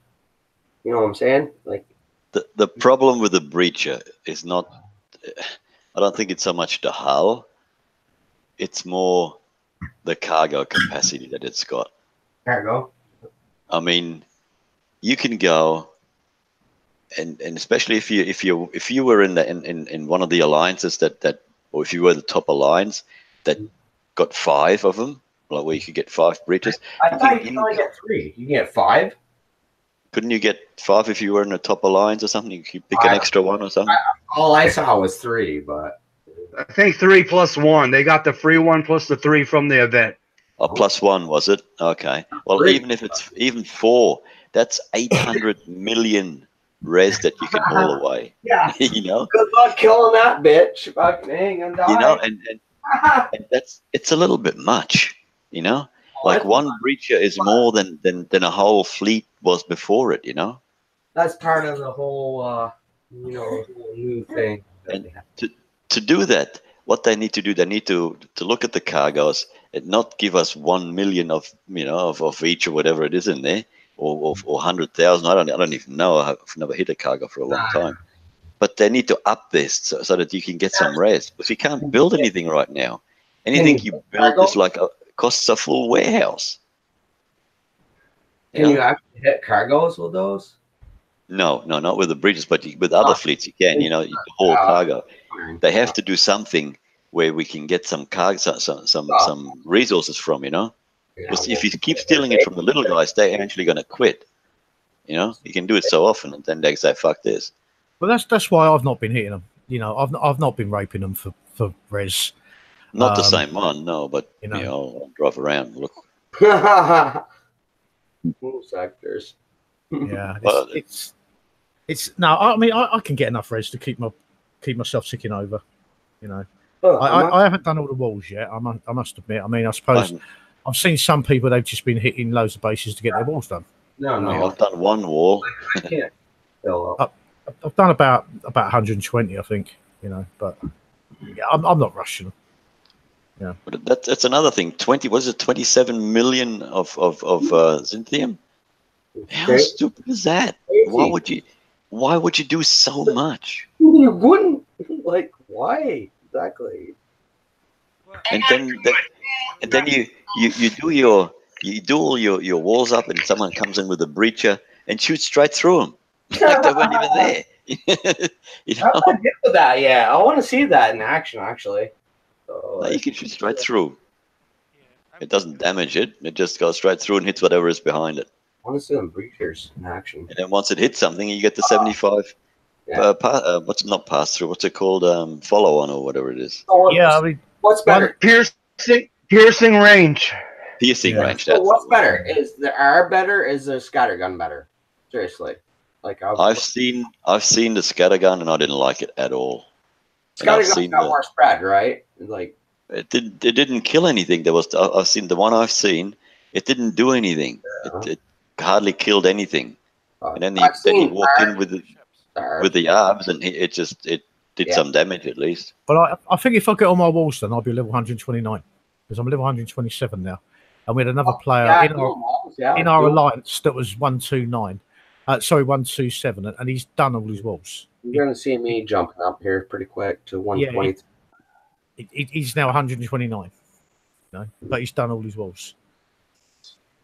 You know what I'm saying? Like the problem with the breacher is not. I don't think it's so much the hull. It's more the cargo capacity that it's got. Cargo. I mean, you can go, and especially if you were in one of the alliances that or if you were the top alliance that got 5 of them, like where you could get 5 breaches. I thought you can only get 3. You can get 5. Couldn't you get 5 if you were in a top alliance or something? You could pick an extra one or something. All I saw was 3, but I think 3 plus 1. They got the free one plus the 3 from the event. Oh, plus 1 was it? Okay. Well, even if it's 4, that's 800 million res that you can haul away. Yeah. You know. Good luck killing that bitch. Fucking hang and die. You know, and it's a little bit much. You know, like one breacher is more than a whole fleet was before it. You know. That's part of the whole, whole new thing. And to do that, what they need to do, they need to look at the cargoes and not give us 1 million of of each or whatever it is in there, or 100,000. I don't even know. I've never hit a cargo for a long time. But they need to up this so that you can get some res. Because you can't build anything right now. Anything you build is like costs a full warehouse. Can you actually hit cargoes with those? No, not with the bridges, but with other fleets you can. You know, you haul cargo. They have to do something where we can get some cargo, some resources from. You know, because if you keep stealing it from the little guys, they're eventually going to quit. You know, you can do it so often, and then they say, "Fuck this." Well, that's why I've not been hitting them. You know, I've not been raping them for res. Not the same one, no. But you know, I'll drive around, look. Cool sectors. Yeah, it's no. I mean, I can get enough res to keep myself ticking over. You know. I haven't done all the walls yet. I must admit. I mean, I suppose I've seen some people, they've just been hitting loads of bases to get their walls done. No, I've done one wall. I can't fill up. I've done about 120, I think. But yeah, I'm not rushing. Yeah, But that's another thing. 27 million of Xinthium. How stupid is that? Why would you do so much? You wouldn't like why exactly? And then you do all your walls up, and someone comes in with a breacher and shoots straight through them, like they weren't even there. I'm not good with that. Yeah, I want to see that in action. Actually, no, you can shoot straight through. It doesn't damage it. It just goes straight through and hits whatever is behind it. I want to see them breachers in action. And then once it hits something, you get the 75. What's not pass through? What's it called? Follow on or whatever it is. Yeah, I mean, what's better? Piercing range. Piercing range. So what's better? Is the R better? Is the scattergun better? Seriously, like I've seen the scattergun and I didn't like it at all. Scattergun got more spread, right? Like it didn't kill anything. I've seen the one I've seen. It didn't do anything. It hardly killed anything. And then he walked in with the arms, and it did some damage at least. But I think if I get on my walls, then I'll be level 129 because I'm level 127 now, and we had another player in our alliance that was 129. 127, and he's done all his walls. You're going to see me jumping up here pretty quick to 120. Yeah, he's now 129. But he's done all his walls.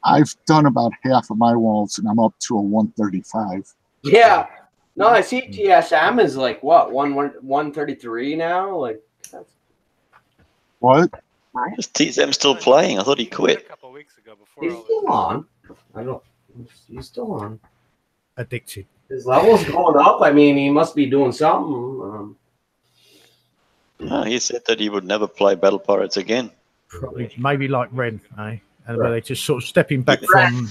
I've done about half of my walls, and I'm up to a 135. Yeah. No, I see TSM is like, what, 133 now? Like, that's... What? Is TSM still playing? I thought he quit. A couple of weeks ago before he's still on. He's still on. Addicted. His level's going up. I mean, he must be doing something. No, he said that he would never play Battle Pirates again. Probably, maybe like Ren, eh? And where they just sort of stepping back from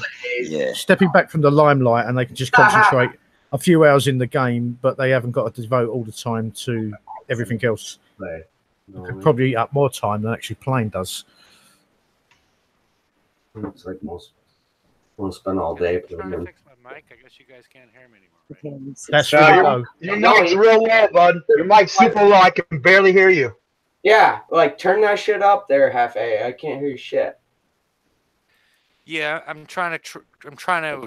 the limelight, and they can just concentrate a few hours in the game, but they haven't got to devote all the time to everything else. They could probably eat up more time than actually playing does. It's like most want to spend all day playing. Mike, I guess you guys can't hear me anymore, right? That's your mic's real low, bud. Your mic's super low. I can barely hear you. Yeah, like turn that shit up there, half A. I can't hear you shit. Yeah, I'm trying to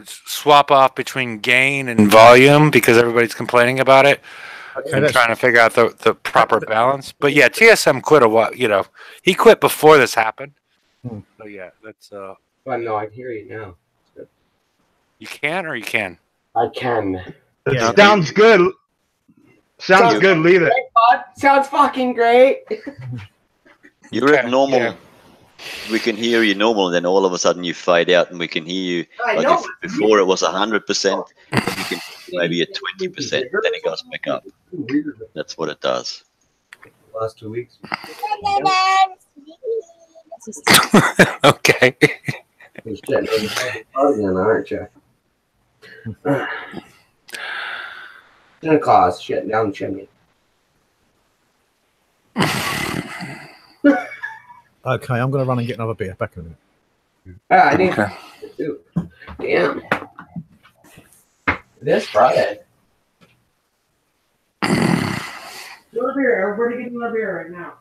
swap off between gain and volume because everybody's complaining about it. Okay, I'm trying to figure out the proper balance. But yeah, TSM quit a while. He quit before this happened. So yeah, that's. But no, I can hear you now. You can or you can? I can. Yeah. Sounds good. Sounds good. Leave it. Sounds fucking great. You're at normal. Yeah. We can hear you normal, and then all of a sudden you fade out, and we can hear you. Like before it was 100%, you can maybe at 20%, then it goes back up. That's what it does. Last 2 weeks. Okay. Aren't you? Santa Claus shitting down the chimney. Okay, I'm going to run and get another beer. Back in a minute. I need to. Damn. This Friday. Another beer. Everybody get another beer right now.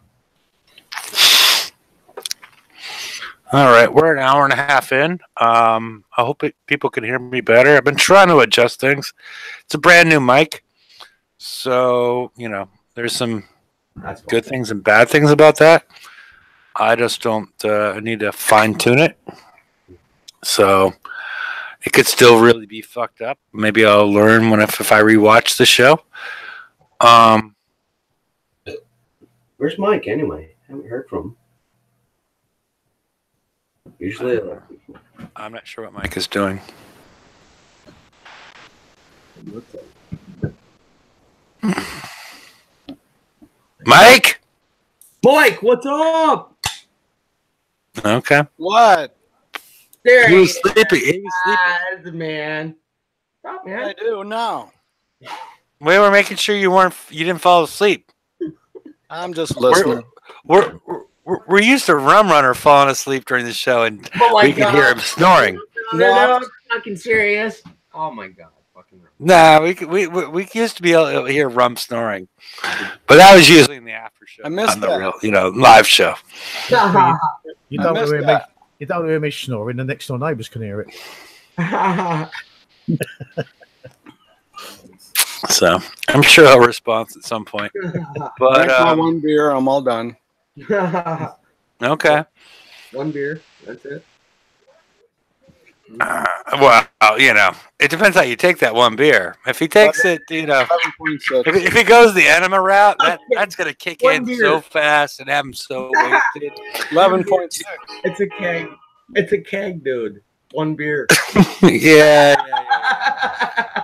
All right, we're an hour and a half in. I hope people can hear me better. I've been trying to adjust things. It's a brand new mic, so there's some good things and bad things about that. I just don't need to fine tune it, so it could still really be fucked up. Maybe I'll learn if I rewatch the show. Where's Mike anyway? I haven't heard from him. Usually, I'm not sure what Mike is doing. Mike, what's up? Okay. What? There he was sleeping. He was sleeping. Man. Stop, man. I do now. We were making sure you didn't fall asleep. I'm just listening. We're used to Rum Runner falling asleep during the show, and we can hear him snoring. No, fucking serious. Oh my god, fucking. Nah, we used to be able to hear Rum snoring, but that was usually in the after show. I missed on the that. real, live show. You don't hear me. You don't hear me snoring. The next door neighbours can hear it. So I'm sure I'll respond at some point. But Drink my one beer, I'm all done. Okay. One beer. That's it. Well, it depends how you take that one beer. If he takes it, if he goes the enema route, that's going to kick in so fast and have him so wasted. 11.6. It's a keg. It's a keg, dude. One beer. Yeah.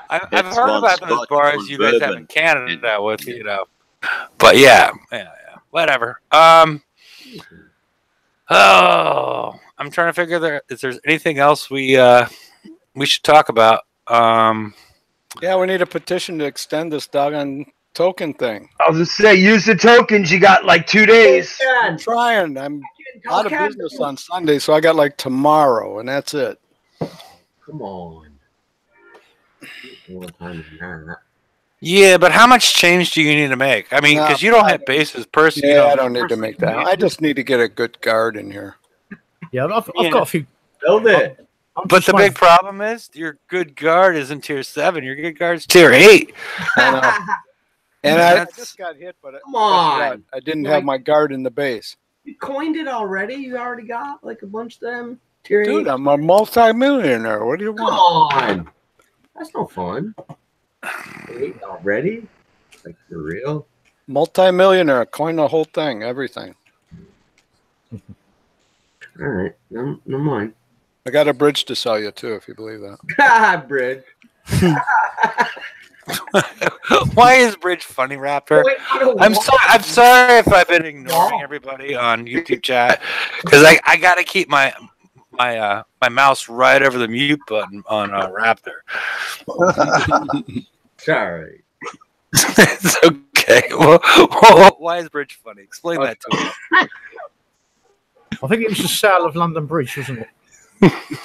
I've heard about those bars you guys have in Canada with, But yeah, whatever. I'm trying to figure if there's anything else we should talk about. Yeah, we need a petition to extend this doggone token thing. I was just say, use the tokens. You got like 2 days. I'm trying. I'm out of business on Sunday, so I got like tomorrow, and that's it. Come on. What time is that? Yeah, but how much change do you need to make? I mean, because you don't have bases personally. Yeah, I don't need to make that. I just need to get a good guard in here. Yeah, I've got a few. Build it. But the big problem is your good guard is in tier 7. Your good guard's tier 8. I know. And I just got hit, but come on, I didn't have my guard in the base. You coined it already. You already got like a bunch of them. Tier 8. Dude, I'm a multi-millionaire. What do you want? Come on, that's no fun. 8 already? Like for real? Multi-millionaire. Coin the whole thing, everything. All right, no mind. I got a bridge to sell you too, if you believe that. Bridge. Why is Bridge funny, Raptor? I'm sorry if I've been ignoring everybody on YouTube chat because I got to keep my mouse right over the mute button on Raptor. Sorry. It's okay. Well, why is Bridge funny? Explain that to me. I think it was the sale of London Bridge, wasn't it?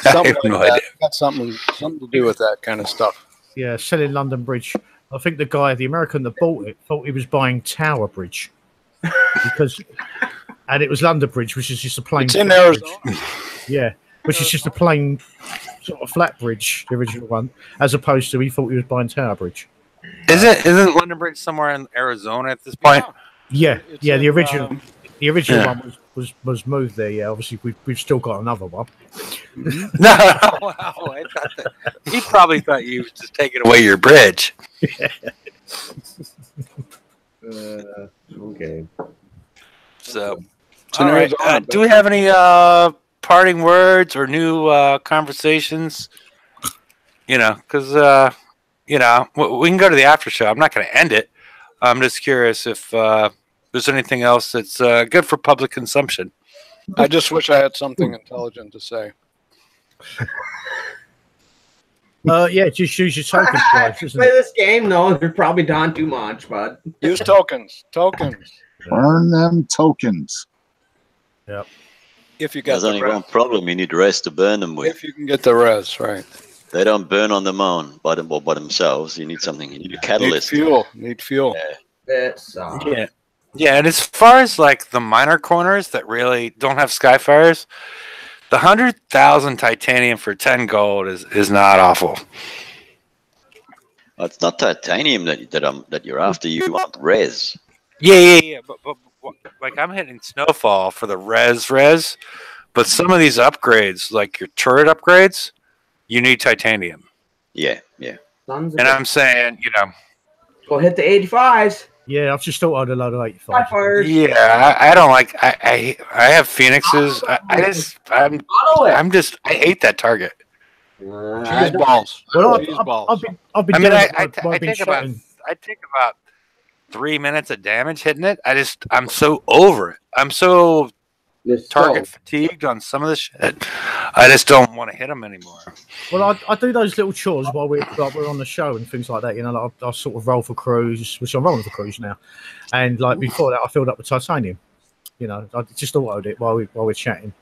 Something like that. Got something to do with that kind of stuff. Yeah, selling London Bridge. I think the American that bought it, thought he was buying Tower Bridge and it was London Bridge, which is just a plain. It's in Arizona. Yeah, which is just a plain sort of flat bridge, the original one, as opposed to he thought he was buying Tower Bridge. Isn't London Bridge somewhere in Arizona at this point? Yeah, the original. The original one was moved there. Yeah, obviously we've still got another one. No, I thought that he probably thought you was just taking away your bridge. Okay. So, all right. Do we have any parting words or new conversations? Because we can go to the after show. I'm not going to end it. I'm just curious if there's anything else that's good for public consumption. I just wish I had something intelligent to say. Yeah, just use your tokens, guys. Play this game, though. They're probably done too much, bud. Use tokens. Burn them tokens. Yep. If you got There's only one problem. You need res to burn them with. If you can get the res, right. They don't burn on their own by themselves. You need something. You need a catalyst. Need fuel. Yeah. Yeah, and as far as like the minor corners that really don't have Skyfires, the 100,000 titanium for 10 gold is not awful. It's not titanium that you're after. You want res. Yeah. But like I'm hitting Snowfall for the res, but some of these upgrades, like your turret upgrades, you need titanium. Yeah. And I'm saying, go hit the 85s. Yeah, I've just thought I'd a load of 85. Yeah, I don't like. I have Phoenixes. I hate that target. Cheese balls. Well, I've been. I take about 3 minutes of damage hitting it. I'm so over it. I'm so target fatigued on some of the shit. I just don't want to hit them anymore. Well, I do those little chores while we're on the show and things like that. You know, like I sort of roll for cruise, which I'm rolling for cruise now, and like before that, I filled up with titanium. You know, I just autoed it while we're chatting.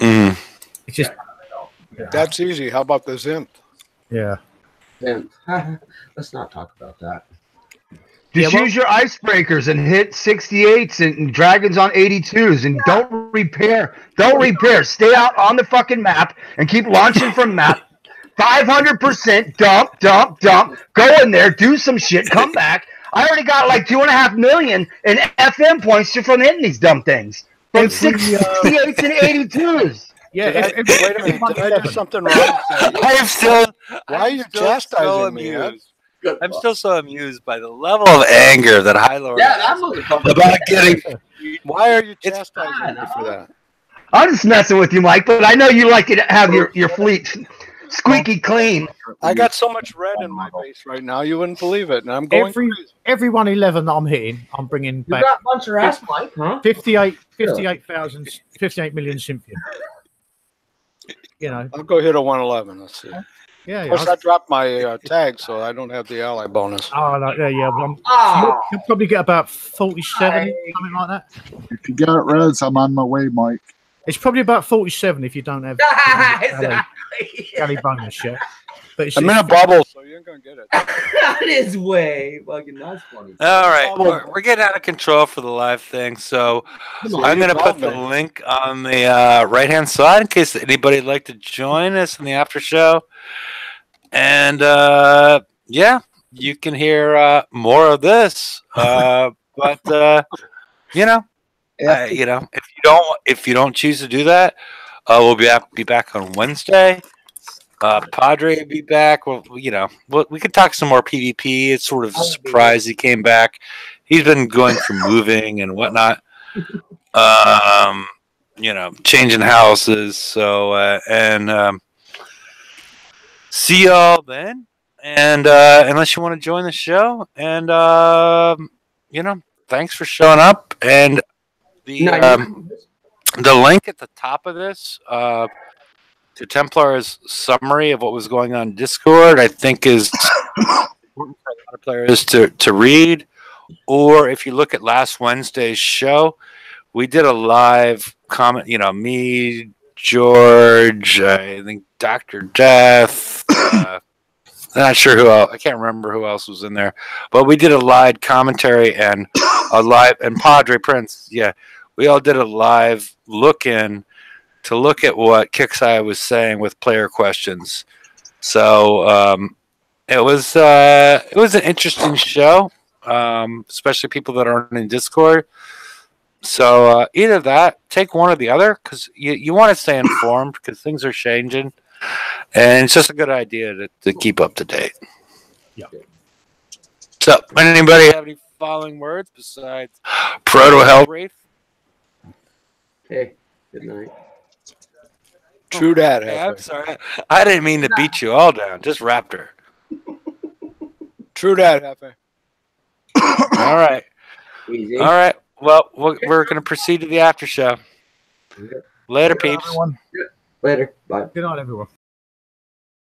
Mm. It's just That's easy. How about the Zimp? Yeah. Then let's not talk about that. Just use your icebreakers and hit 68s and dragons on 82s and don't repair. Don't repair. Stay out on the fucking map and keep launching from map. 500% dump, dump, dump. Go in there, do some shit, come back. I already got like 2.5 million in FM points just from hitting these dumb things. From 68s and 82s. Yeah, wait a minute. Did I do something wrong? I am still. Why are you chastising me? I'm still so amused by the level of anger that High Lord has about getting. Why are you chastising me for that? I'm just messing with you, Mike, but I know you like to have your fleet squeaky clean. I got so much red in my base right now, you wouldn't believe it. And I'm going every 111 that I'm hitting, I'm bringing back. You got a bunch of ass, Mike, huh? 58 million Symphony. You know, I'll go hit a 111. Let's see. Yeah, of course, I dropped my tag, so I don't have the ally bonus. Oh, no, yeah. You'll probably get about 47, something like that. If you got Reds, I'm on my way, Mike. It's probably about 47 if you don't have galley bonus yet. But I'm in a bubble, so you ain't gonna get it. That is way fucking that's funny. All right, we're getting out of control for the live thing, so I'm going to put the link on the right-hand side in case anybody would like to join us in the after show. And yeah, you can hear more of this. But you know, if you don't choose to do that, we'll be back on Wednesday. Padre will be back. Well, we could talk some more PvP. It's sort of a surprise he came back. He's been going through moving and whatnot. Changing houses. So see y'all then. And unless you want to join the show, and thanks for showing up. And the link at the top of this. To Templar's summary of what was going on in Discord, I think is important for a lot of players to read. Or if you look at last Wednesday's show, we did a live comment. Me, George, I think Dr. Death. I'm not sure who else. I can't remember who else was in there. But we did a live commentary and Padre Prince. Yeah, we all did a live look-in to look at what Kixeye was saying with player questions. So it was an interesting show, especially people that aren't in Discord. So either that, take one or the other, because you want to stay informed because things are changing, and it's just a good idea to keep up to date. Yeah. So anybody have any following words besides Proto Hellwraith? Hey, good night. True that. Hey, I'm sorry. I didn't mean to beat you all down. Just Raptor. True that, Hefe. All right. Easy. All right. Well, we're going to proceed to the after show. Later, peeps. Later. Bye. Good night, everyone.